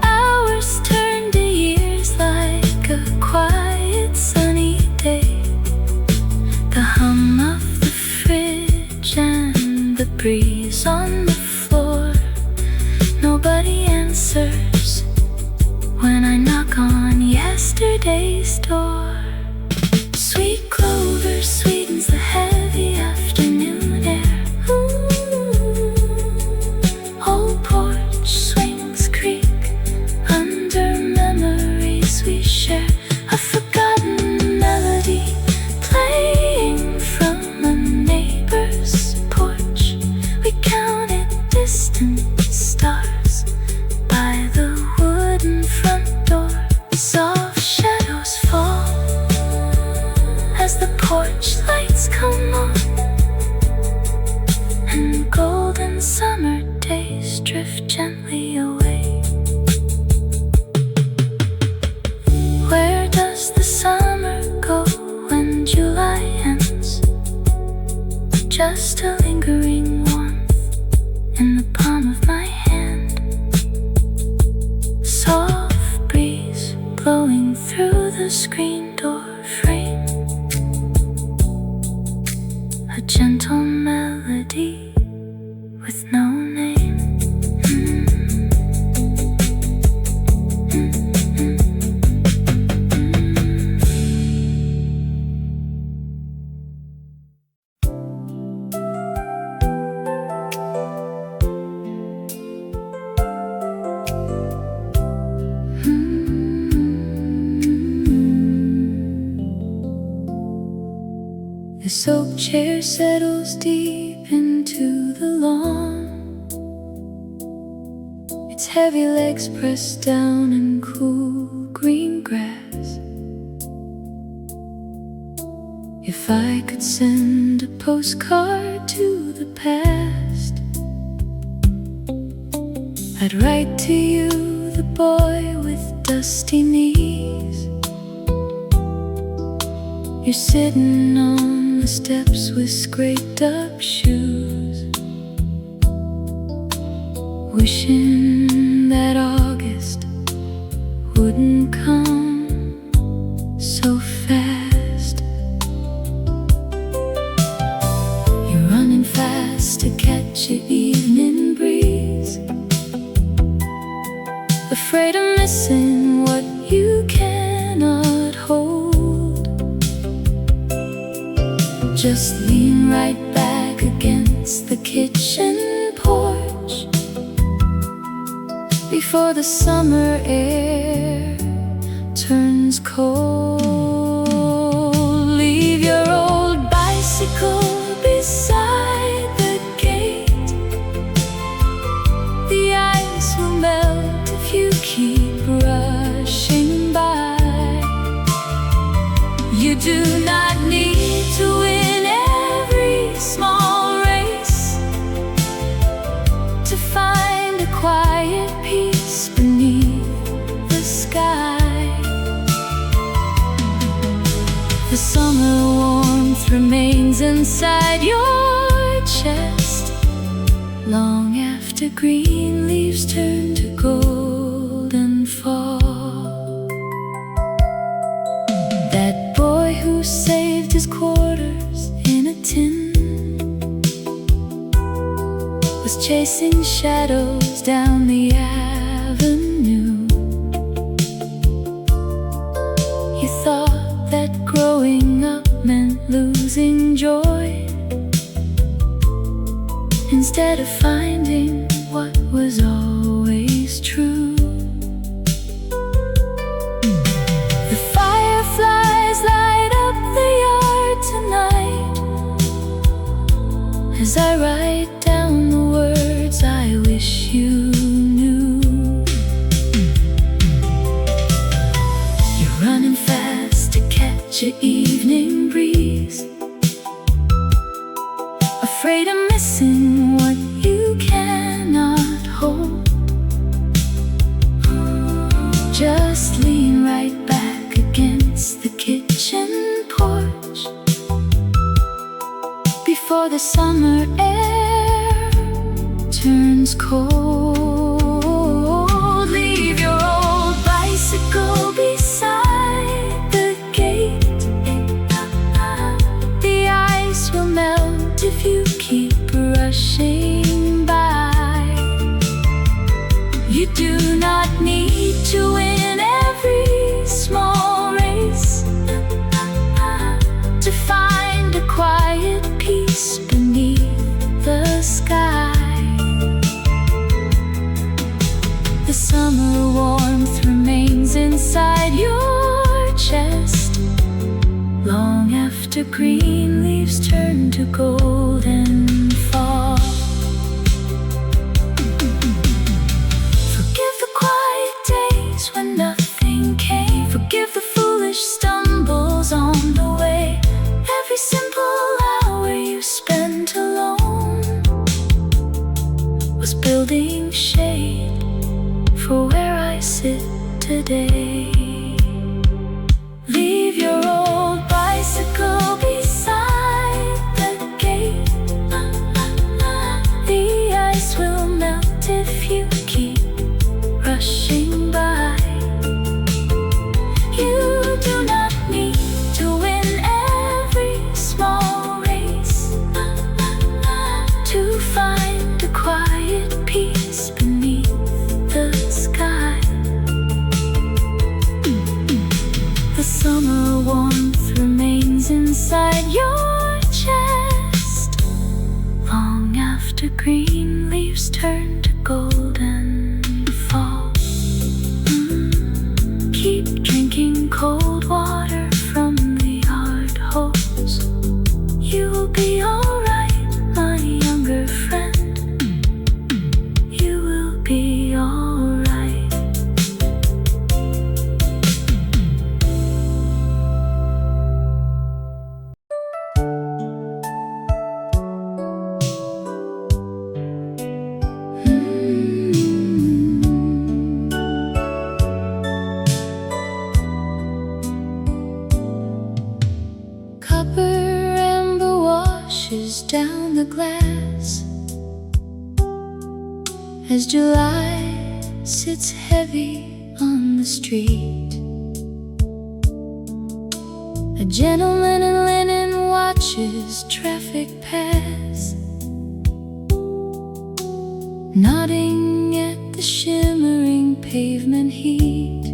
Hours turn to years like a quiet sunny day. The hum of the fridge and the breeze on the floor answers when I knock on yesterday's door. Sweet clover sweetens the heavy afternoon air. Old porch swings creak under memories we share. A forgotten melody playing from a neighbor's porch. We counted distant stars by the wooden front door. Soft shadows fall as the porch lights come on, and golden summer days drift gently away. Where does the summer go when July ends? Just a lingering warmth in the palm of my hand. Soft breeze blowing through the screen door frame. A gentle melody with no name. The soap chair settles deep into the lawn. Its heavy legs pressed down in cool green grass. If I could send a postcard to the past, I'd write to you, the boy with dusty knees. You're sitting on the steps with scraped up shoes, wishing that August wouldn't come so fast. You're running fast to catch an evening breeze, afraid of missing what you cannot hold. Just lean right back against the kitchen porch before the summer air turns cold. Leave your old bicycle beside the gate. The ice will melt if you keep rushing by. You do not need to win every small race to find a quiet peace beneath the sky. The summer warmth remains inside your chest long after green leaves turn to golden fall. That boy who saved his quarters in a tin was chasing shadows down the avenue. You thought that growing up meant losing joy, instead of finding what was always true. The fireflies light up the yard tonight as I write down the words I wish you knew. You're running fast to catch an evening breeze, afraid of missing what you cannot hold. Just lean right back against the kitchen porch before the summer air turns cold. Leave your old bicycle beside the gate. The ice will melt if you keep rushing by. You do after green leaves turn to gold and fall. Forgive the quiet days when nothing came. Forgive the foolish stumbles on the way. Every simple hour you spent alone was building shade for where I sit today. Leave your old bicycle beside the gate. The ice will melt if you keep rushing by. You do not need to win every small race to find a quiet peace beneath the sky. The summer warmth remains inside your chest long after green leaves turn to gold and fall. Keep drinking cold water from the yard hose. You will be alright, my younger friend. You will be alright. Copper amber washes down the glass as July sits heavy on the street. A gentleman in linen watches traffic pass, nodding at the shimmering pavement heat.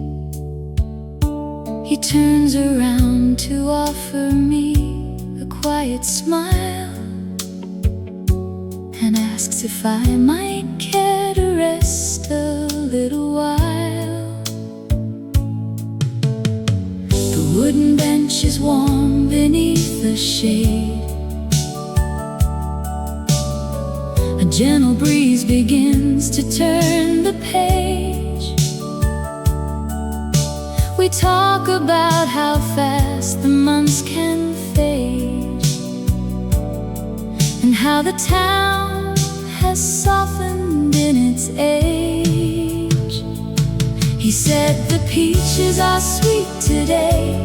He turns around to offer me a quiet smile and asks if I might care to rest a little while. The wooden bench is warm beneath the shade. A gentle breeze begins to turn the page. We talk about how fast the months can fade and how the town has softened in its age. He said the peaches are sweet today.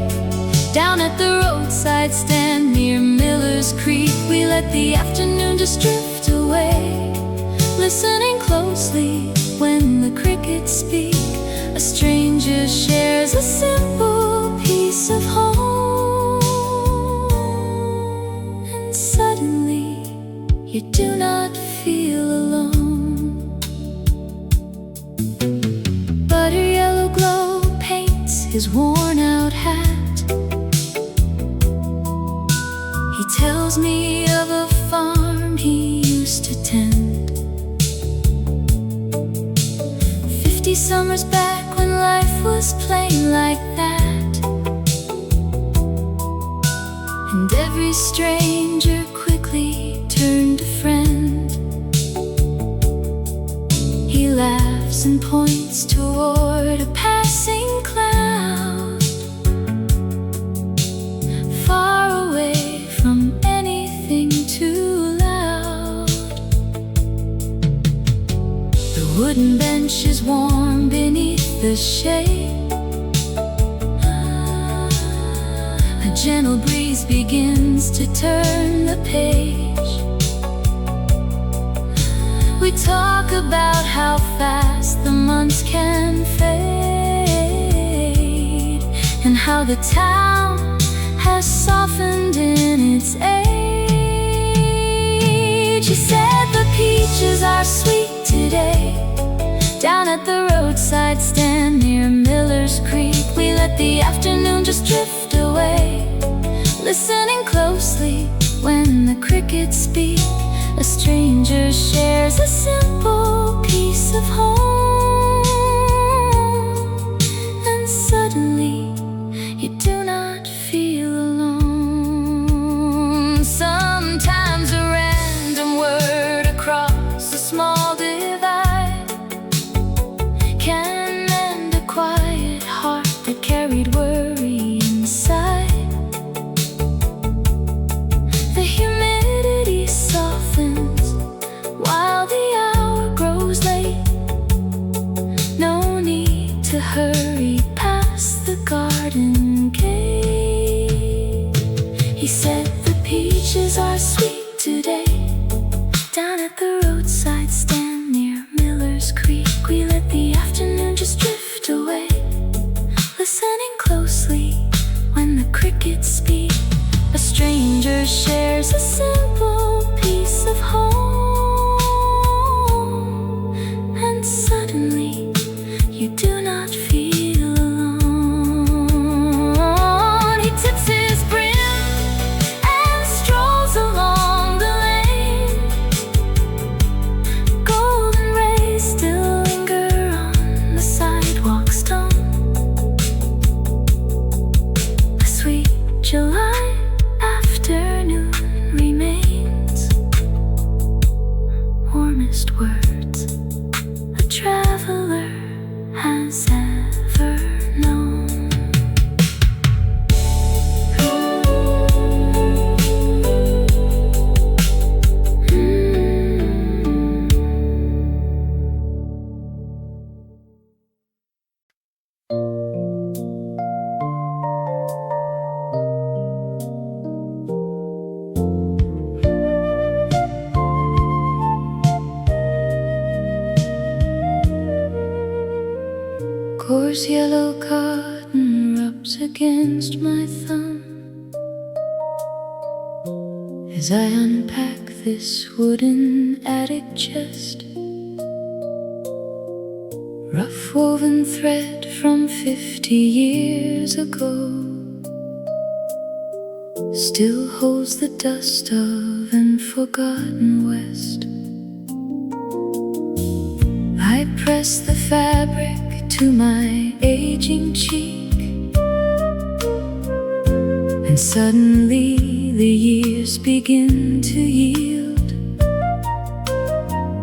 Down at the roadside stand near Miller's Creek, we let the afternoon just drift away, listening closely when the crickets speak. A stranger shares a simple piece of home, and suddenly you do not feel alone. Butter yellow glow paints his worn-out hat. He tells me of a farm he used to tend 50 summers back, life was plain like that, and every stranger quickly turned to friend. He laughs and points toward a passing cloud, far away from anything too loud. The wooden bench is warm beneath the shade. A gentle breeze begins to turn the page. We talk about how fast the months can fade and how the town has softened in its age. He said the peaches are sweet today. Down at the roadside stand near Miller's Creek, we let the afternoon just drift away, listening closely when the crickets speak. A stranger shares a simple piece of home, and suddenly you do not feel alone. words a traveler has ever known. Coarse yellow cotton rubs against my thumb as I unpack this wooden attic chest. Rough woven thread from 50 years ago still holds the dust of an forgotten West. I press the fabric to my aging cheek, and suddenly the years begin to yield,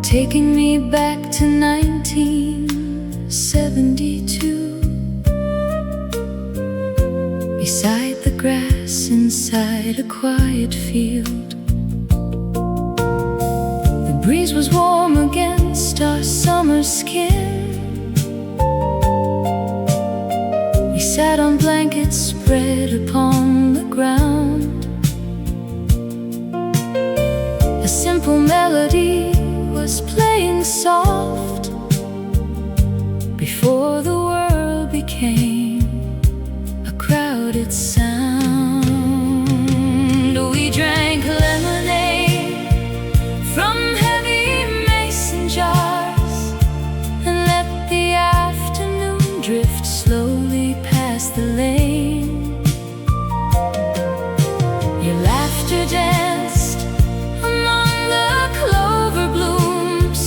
taking me back to 1972. Beside the grass inside a quiet field, the breeze was warm against our summer skin. We sat on blankets spread upon the ground. A simple melody was playing soft before the world became a crowded sound. We drank lemonade from heavy mason jars and let the afternoon drift slowly past the lane. Your laughter danced among the clover blooms,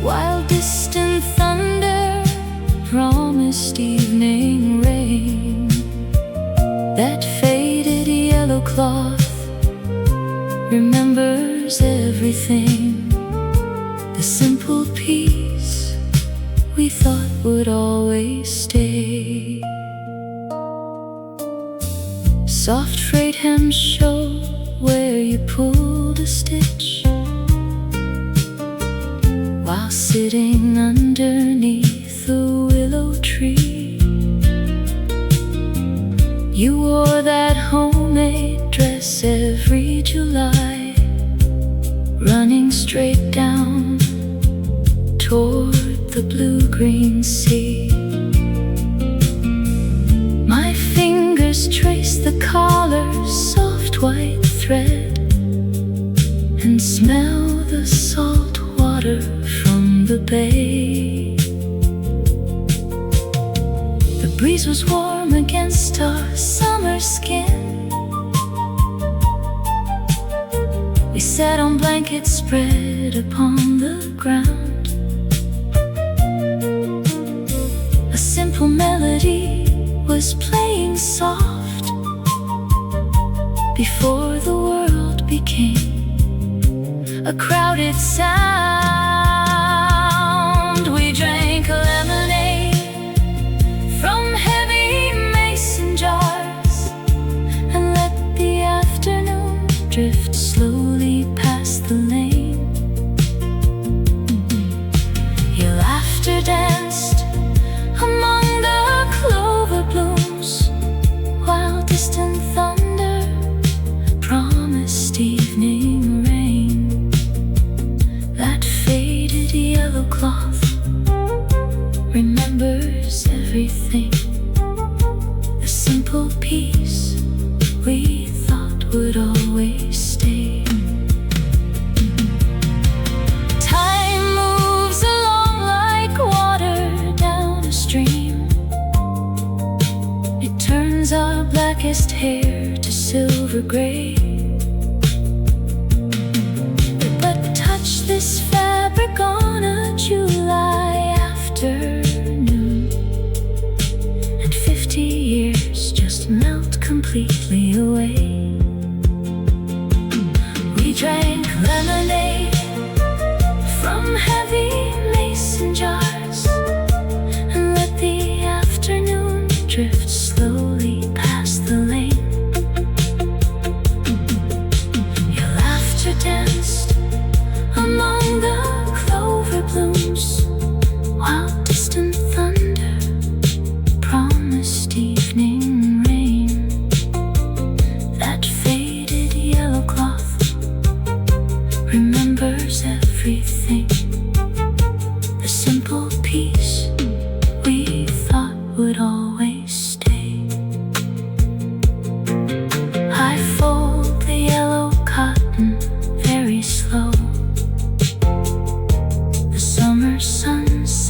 while distant thunder promised evening rain. That faded yellow cloth remembers everything, the simple peace we thought would always stay. Soft frayed hems show where you pulled a stitch while sitting underneath a willow tree. You wore that homemade dress every July, running straight down toward the blue-green sea. My fingers trace the collar's soft white thread and smell the salt water from the bay. The breeze was warm against our summer skin. We sat on blankets spread upon the ground. A simple melody was playing soft before the world became a crowded sound. We drank lemonade from heavy mason jars and let the afternoon drift slowly past the lane. Your laughter danced among the clover blooms, while distant thunder promised evening rain. That faded yellow cloth remembers everything, the simple peace we thought would always stay. Time moves along like water down a stream. It turns our blackest hair to silver gray. But touch this fabric on a July afternoon, and 50 years just melt completely away. We drank lemonade from heavy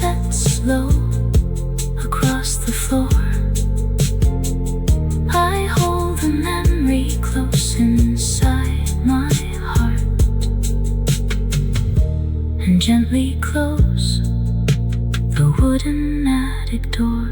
set slow across the floor. I hold the memory close inside my heart and gently close the wooden attic door.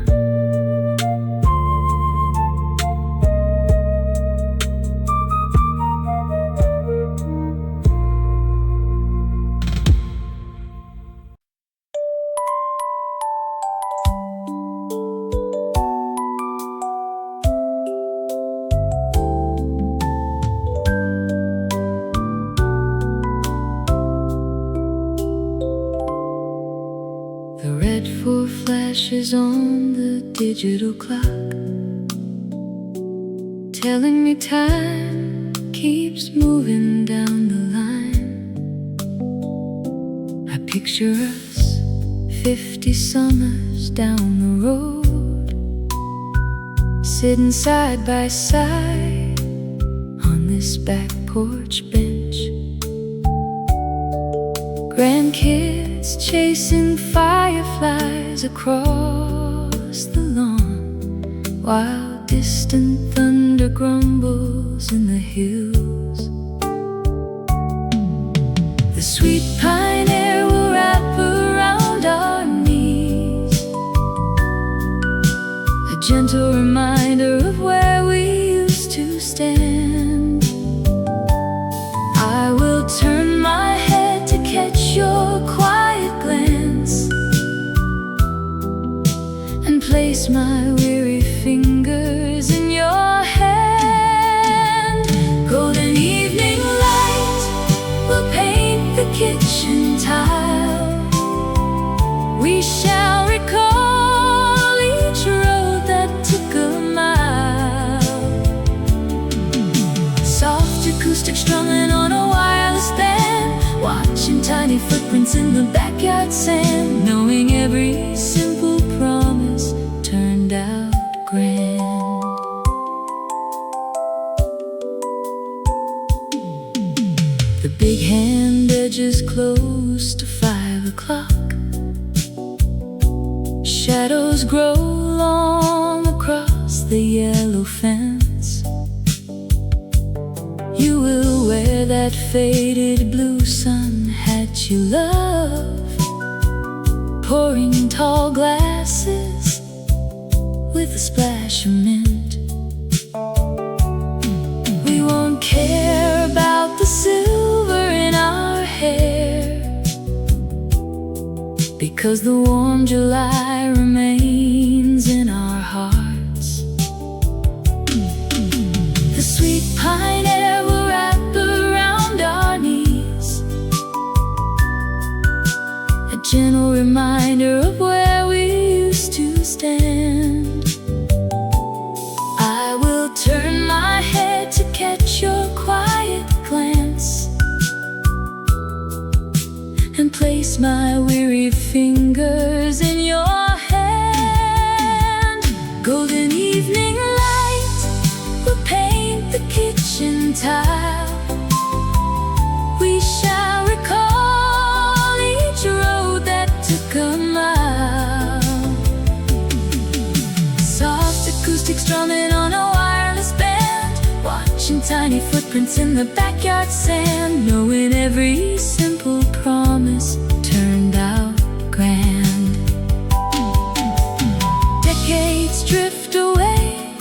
The red 4 flashes on the digital clock, telling me time keeps moving down the line. I picture us 50 summers down the road, sitting side by side on this back porch bench. Grandkids chasing fireflies across the lawn, while distant thunder grumbles in the hills. The sweet pine air will wrap around our knees, a gentle reminder of where we used to stand. I will turn my head to catch your quiet glance and place my weary fingers in your hand. Golden evening light will paint the kitchen tile. We shall recall each road that took a mile. Soft acoustic strumming on a wireless band, watching tiny footprints in the backyard sand, knowing every simple promise turned out grand. The big hand edges close to 5 o'clock. Shadows grow long across the yellow fence. You will wear that faded blue sun hat you love, pouring tall glasses with a splash of mint. We won't care about the silver in our hair, because the warm July remains in our hearts. The sweet pine air will wrap around our knees, a gentle reminder of where we used to stand. I will turn my head to catch your quiet glance and place my weary fingers in your hand. Golden evening light will paint the kitchen tile. We shall recall each road that took a mile. Soft acoustic strumming on a wireless band, watching tiny footprints in the backyard sand, knowing every simple promise turned out grand. Decades drift away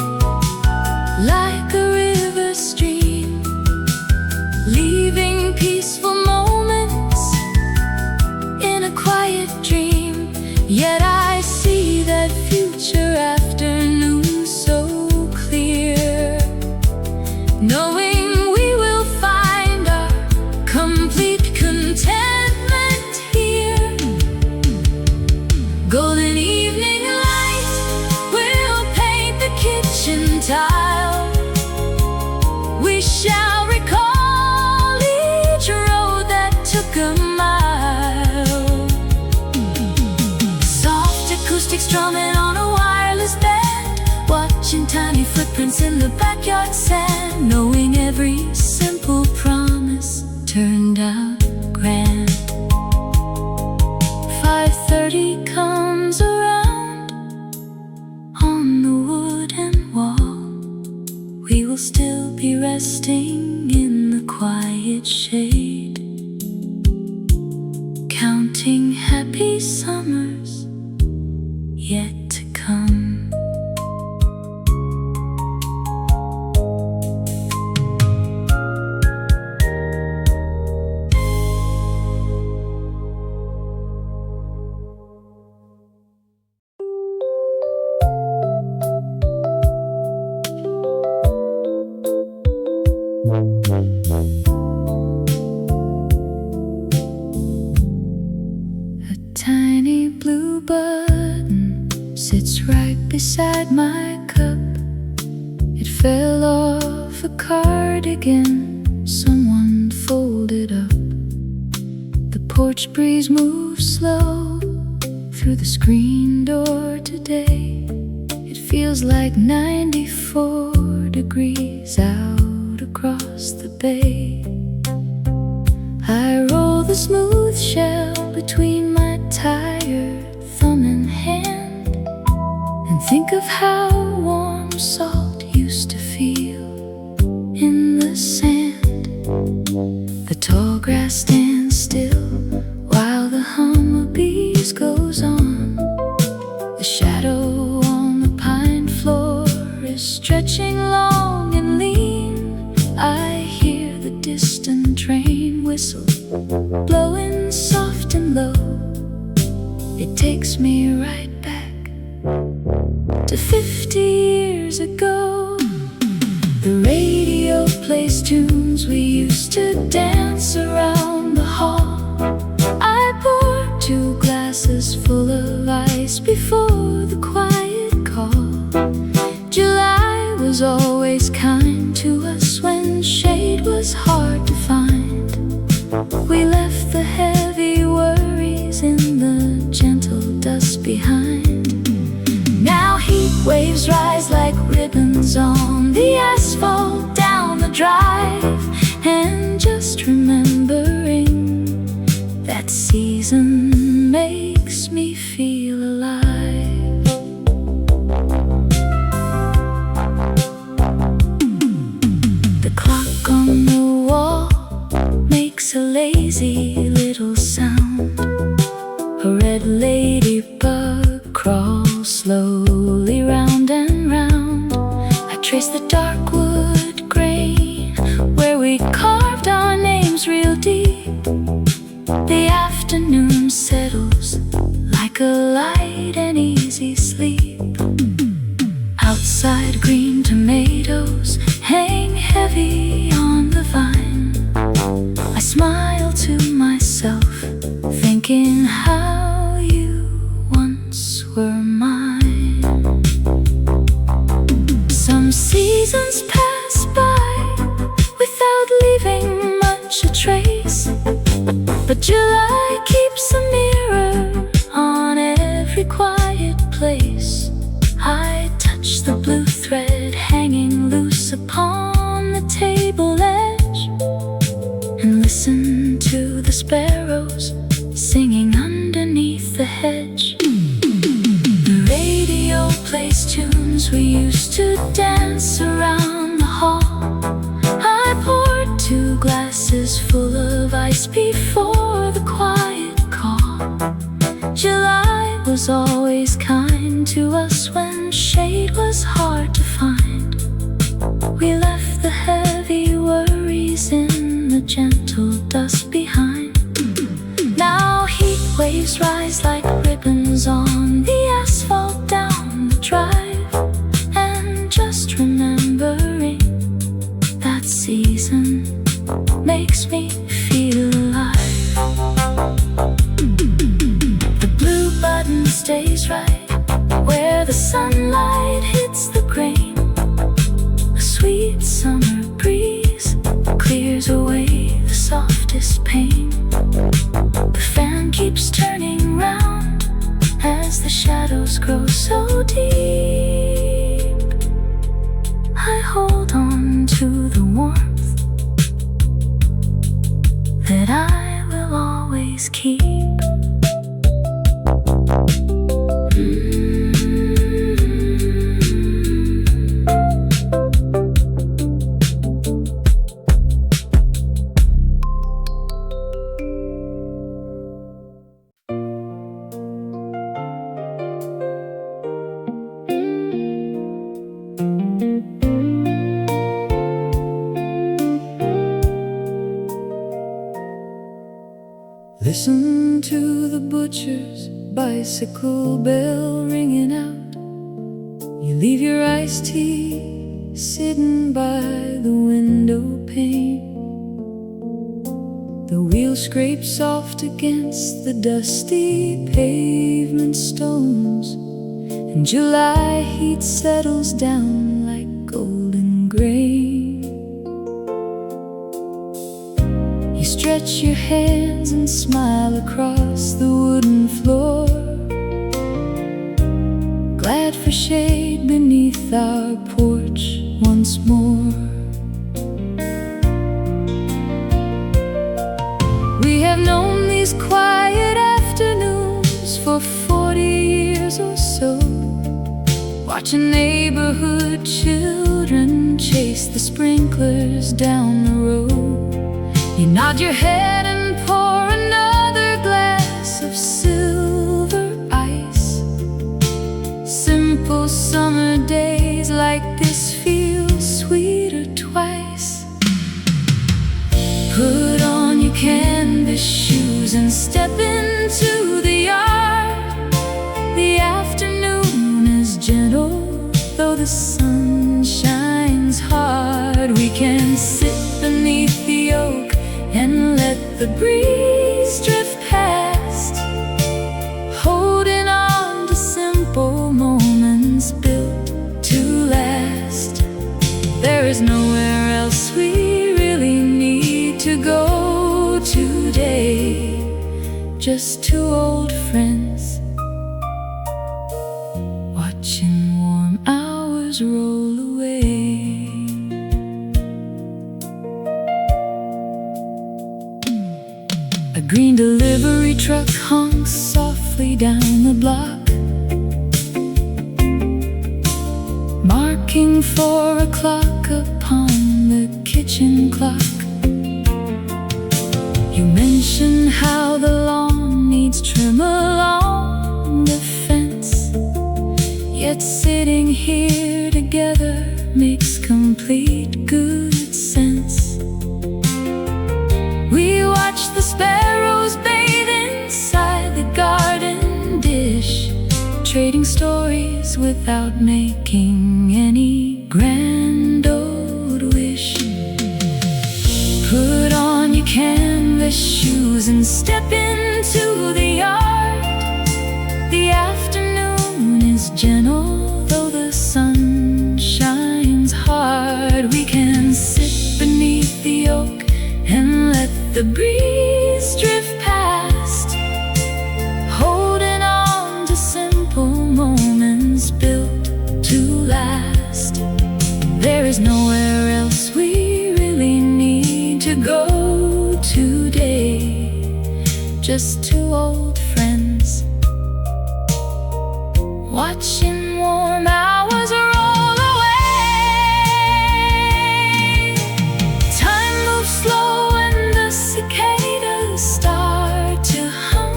like a river stream, leaving peaceful moments in a quiet dream. Yet I see that future afternoon so clear, knowing we will find our complete contentment here. Golden evening light will paint the kitchen tile. We shall recall each road that took a mile. Soft acoustic strumming on a wireless band, watching tiny footprints in the backyard sand, knowing every simple promise turned out grand. 5:30 party comes around, on the wooden wall, we will still be resting in the quiet shade, counting happy summers yet to come. A tiny blue button sits right beside my cup. It fell off a cardigan someone folded up. The porch breeze moves slow through the screen door today. It feels like 94 degrees out across the bay. I roll the smooth shell between my tired thumb and hand, and think of how warm salt used to feel in the sand. The tall grass stands still while the hum of bees goes on. The shadow on the pine floor is stretching long and lean. I hear the distant train whistle blowing soft and low. It takes me right back to 50 years ago. The radio plays tunes we used to dance around the hall. I poured 2 glasses full of ice before the quiet call. July was always kind to us when shade was hard to find. We left the heavy worries in the gentle dust behind. Now heat waves rise like ribbons on the asphalt down the drive, and just remembering that season makes me feel alive. The clock on the wall makes a lazy little sound. A red ladybug crawls slowly round and round. I trace the dark wood grain where we carved our names real deep. The afternoon settles like a light and easy sleep. Outside green tomatoes hang heavy on the vine. I smile to myself, thinking how you once were mine. Some seasons pass by without leaving much a trace, but July keeps a mirror on every quiet place. I touch the blue thread hanging loose upon the table edge, and listen to the sparrows singing underneath the hedge. The radio plays tunes we used to dance around the hall. I poured 2 glasses full of ice before the quiet call. July was always kind to us when shade was hard to find. We left the heavy worries in the gentle dust behind. Now heat waves rise like ribbons on the asphalt down the drive, and just remembering that season makes me feel alive. The blue button stays right where the sunlight hits the grain. A sweet summer breeze clears away the softest pain. The fan keeps turning round as the shadows grow so deep. I hold on to the warmth that I will always keep. Listen to the butcher's bicycle bell ringing out. You leave your iced tea sitting by the window pane. The wheel scrapes soft against the dusty pavement stones, and July heat settles down like golden grain. You stretch your hands and smile across the wooden floor, glad for shade beneath our porch once more. We have known these quiet afternoons for 40 years or so, watching neighborhood children chase the sprinklers down the road. You nod your head and pour another glass of silver ice. Simple summer days like this feel sweeter twice. Put on your canvas shoes and step into the yard. The afternoon is gentle, though the sun shines hard. We can sit beneath the oak and let the breeze drift past, holding on to simple moments built to last. There is nowhere else we really need to go today. Just two old friends, watching warm hours roll away. A green delivery truck honks softly down the block, marking 4 o'clock upon the kitchen clock. You mention how the lawn needs trim along the fence, yet sitting here together makes complete good sense. We watch the sparrows bathe inside the garden dish, trading stories without making any grand old wish. Put on your canvas shoes and step into the yard. The afternoon is gentle, though the sun shines hard. We can sit beneath the oak and let the breeze drift past, holding on to simple moments built to last. There is nowhere else we really need to go today. Just two old friends, watching warm hours roll away. Time moves slow and the cicadas start to hum.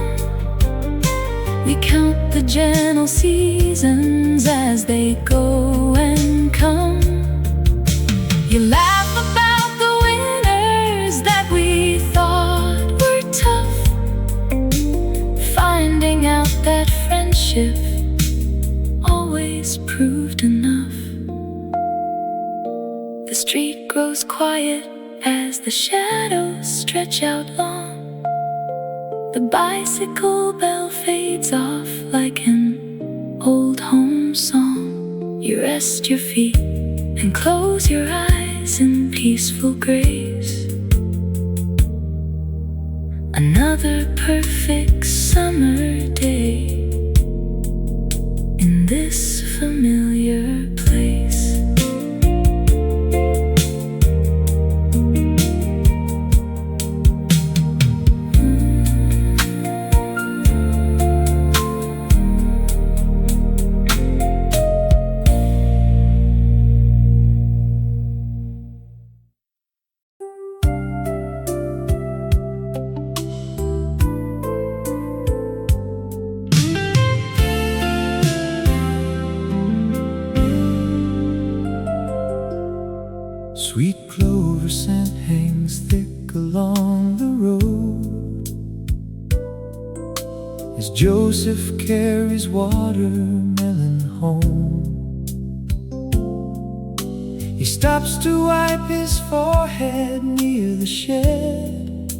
We count the gentle seasons as they go and come. You laugh about the winters that we thought were tough, finding out that friendship always proved enough. The street grows quiet as the shadows stretch out long. The bicycle bell fades off like an old home song. You rest your feet and close your eyes in peaceful grace. Another perfect summer day in this familiar place. Joseph carries watermelon home. He stops to wipe his forehead near the shed,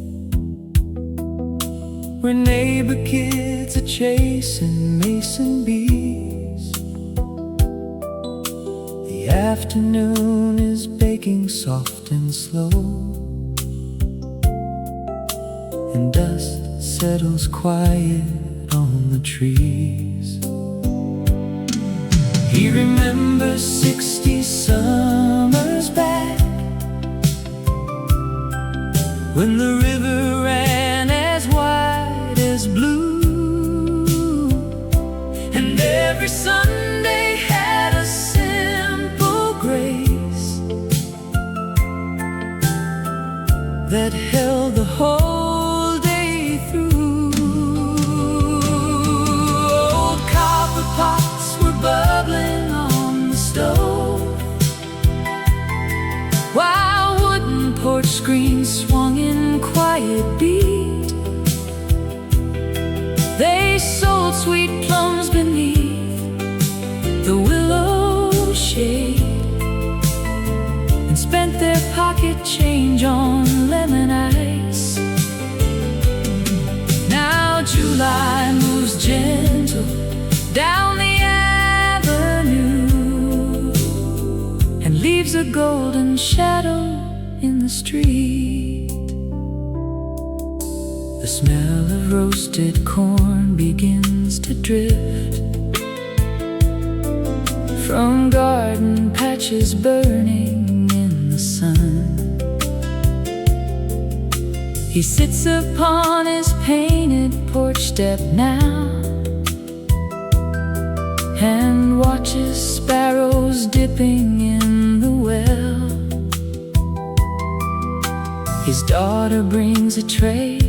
where neighbor kids are chasing mason bees. The afternoon is baking soft and slow, and dust settles quiet on the trees. He remembers 60 summers back, when the river ran as wide as blue, and every Sunday had a simple grace that held the whole day through. Old copper pots were bubbling on the stove, while wooden porch screens swung in quiet beat. They sold sweet plums beneath the willow shade, and spent their pocket change on lemon ice. Now July moves gentle down the avenue and leaves a golden shadow in the street. The smell of roasted corn begins to drift from garden patches burning in the sun. He sits upon his painted porch step now and watches sparrows dipping in the well. His daughter brings a tray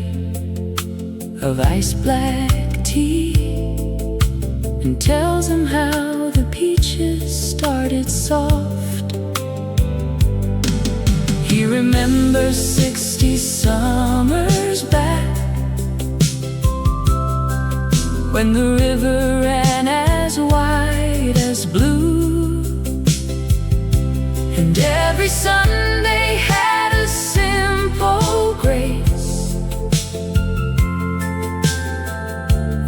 of ice black tea and tells him how the peaches started soft. He remembers 60 summers back, when the river ran as wide as blue, and every Sunday had a simple grace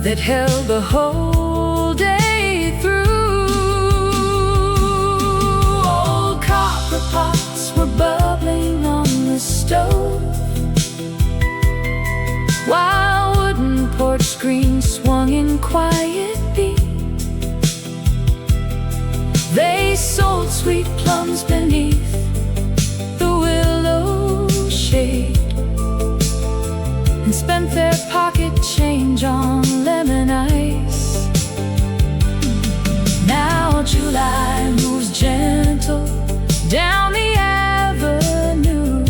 that held the whole day through. Old copper pots were bubbling on the stove, while wooden porch screens swung in quiet beat. They sold sweet plums beneath the willow shade, and spent their pocket change on lemon ice. Now July moves gentle down the avenue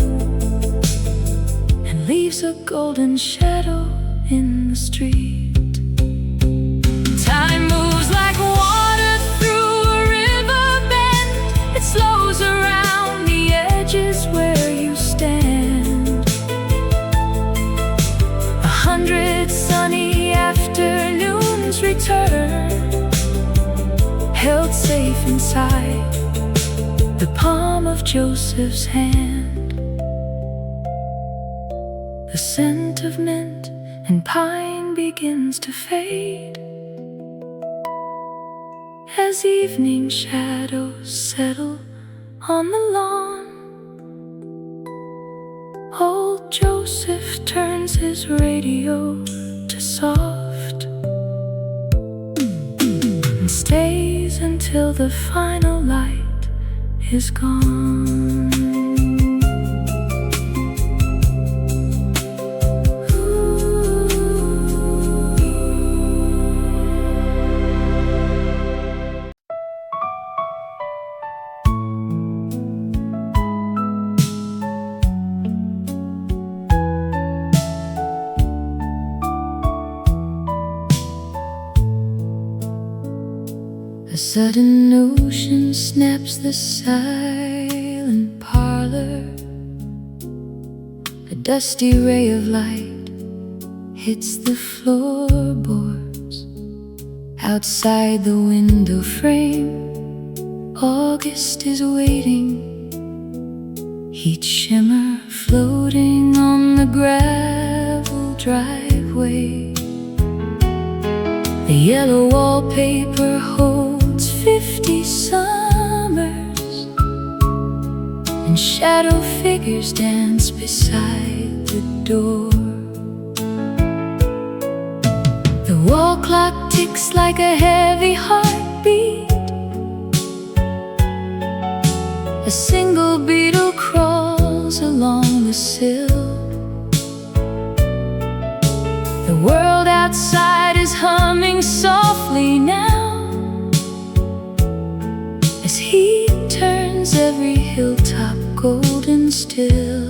and leaves a golden shadow in the street. Time moves like water through a river bend. It slows around the edges where you stand. 100 sunny afternoons return, held safe inside the palm of Joseph's hand. The scent of mint and pine begins to fade as evening shadows settle on the lawn. Old Joseph turns his radio to soft and stays until the final light is gone. A sudden notion snaps the silent parlor. A dusty ray of light hits the floorboards. Outside the window frame, August is waiting, heat shimmer floating on the gravel driveway. The yellow wallpaper holds 50 summers, and shadow figures dance beside the door. The wall clock ticks like a heavy heartbeat. A single beetle crawls along the sill. The world outside is humming softly now, as he turns every hilltop golden still.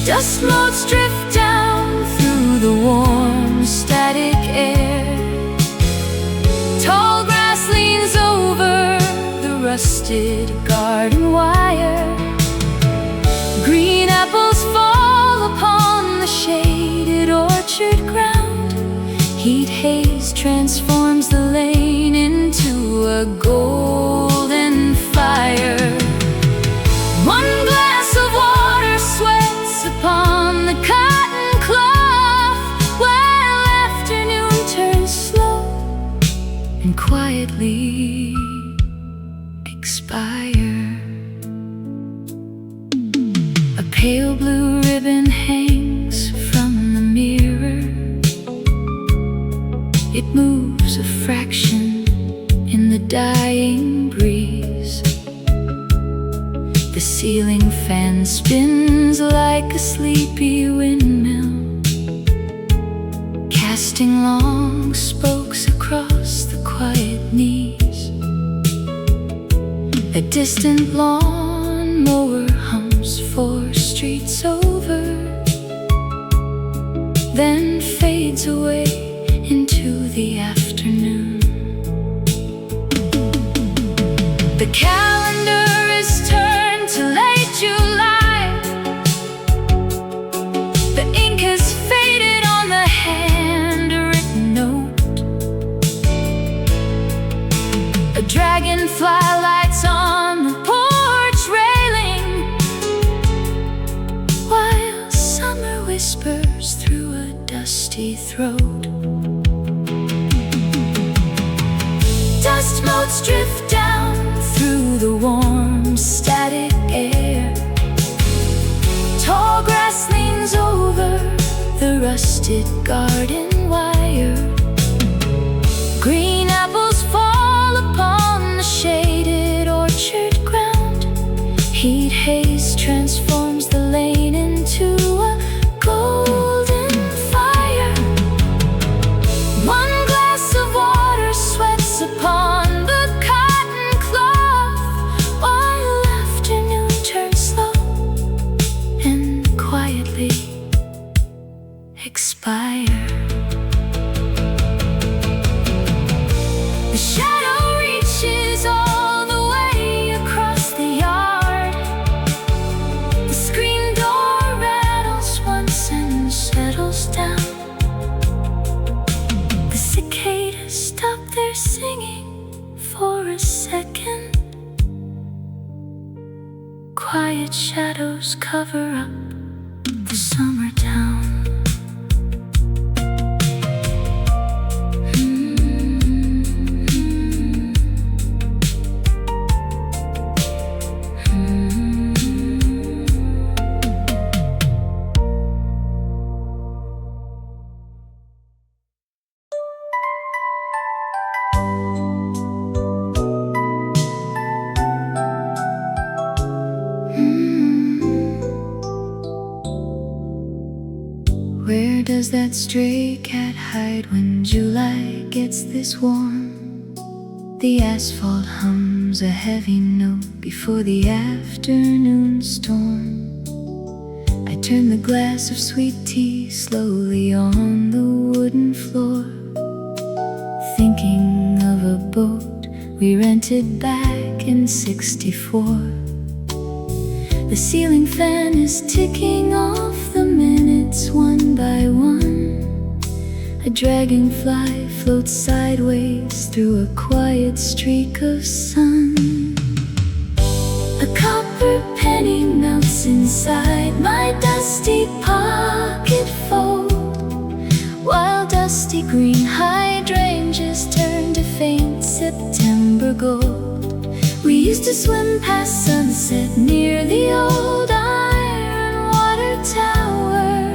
Dust motes drift down through the warm static air. Tall grass leans over the rusted garden wire. Green apples fall upon the shaded orchard ground. Heat haze transforms the lane into a golden fire. One glass of water sweats upon the cotton cloth, while afternoon turns slow and quietly expire. A pale blue ribbon hangs from the mirror. It moves a fraction in the dying breeze. The ceiling fan spins like a sleepy windmill, casting long spokes across the quiet knees. A distant lawn mower hums 4 streets over, then fades away into the afternoon. The calendar is turned to late July. The ink has faded on the handwritten note. A dragonfly lights on the porch railing, while summer whispers through a dusty throat. Dust motes drift down through the warm static air. Tall grass leans over the rusted garden wire. Green apples fall upon the shaded orchard ground. Heat haze transforms the lane into a golden fire. One glass of water sweats upon the cotton cloth, while afternoon turns slow and quietly expire. The shadow reaches all the way across the yard. The screen door rattles once and settles down. The cicadas stop their singing for a second. Quiet shadows cover up the summer town. Where does that stray cat hide when July gets this warm? The asphalt hums a heavy note before the afternoon storm. I turn the glass of sweet tea slowly on the wooden floor, thinking of a boat we rented back in '64. The ceiling fan is ticking off the minutes one by one. A dragonfly floats sideways through a quiet streak of sun. A copper penny melts inside my dusty pocket fold, while dusty green hydrangeas turn to faint September gold. We used to swim past sunset near the old iron water tower,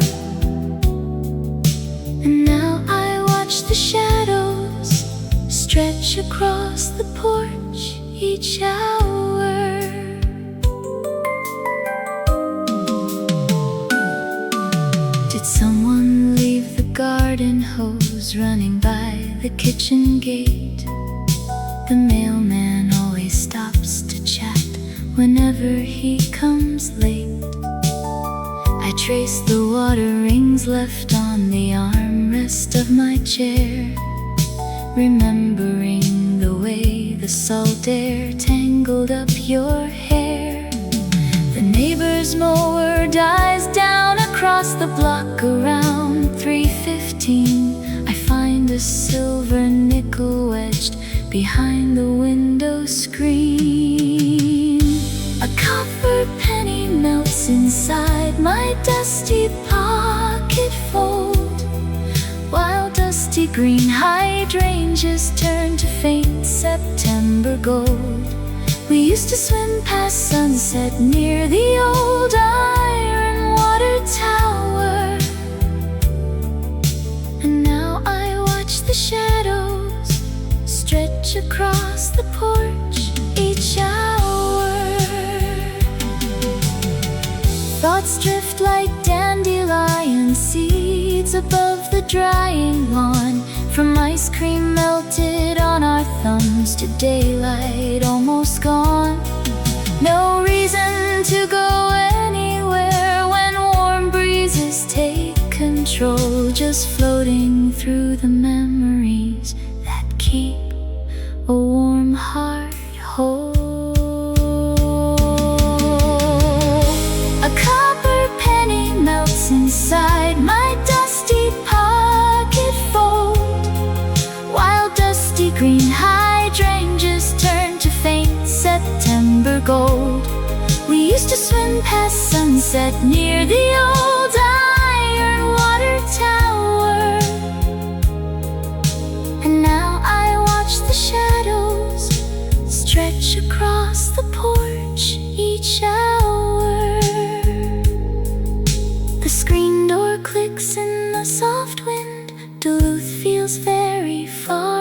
and now I watch the shadows stretch across the porch each hour. Did someone leave the garden hose running by the kitchen gate? The mailman always stops to chat whenever he comes late. I trace the water rings left on the armrest of my chair, remembering the way the salt air tangled up your hair. The neighbor's mower dies down across the block around 3:15. I find a silver nickel wedged behind the window screen. A copper penny melts inside my dusty pocket fold, while dusty green hydrangeas turn to faint September gold. We used to swim past sunset near the old iron water tower, and now I watch the shadows stretch across the porch each hour. Thoughts drift like dandelion seeds above the drying lawn, from ice cream melted on our thumbs to daylight almost gone. No reason to go anywhere when warm breezes take control, just floating through the memories that keep a warm heart whole. A copper penny melts inside my dusty pocket fold, while dusty green hydrangeas turn to faint September gold. We used to swim past sunset near the old iron water tower, and now I watch the shadows stretch across the porch each hour. The screen door clicks in the soft wind. Duluth feels very far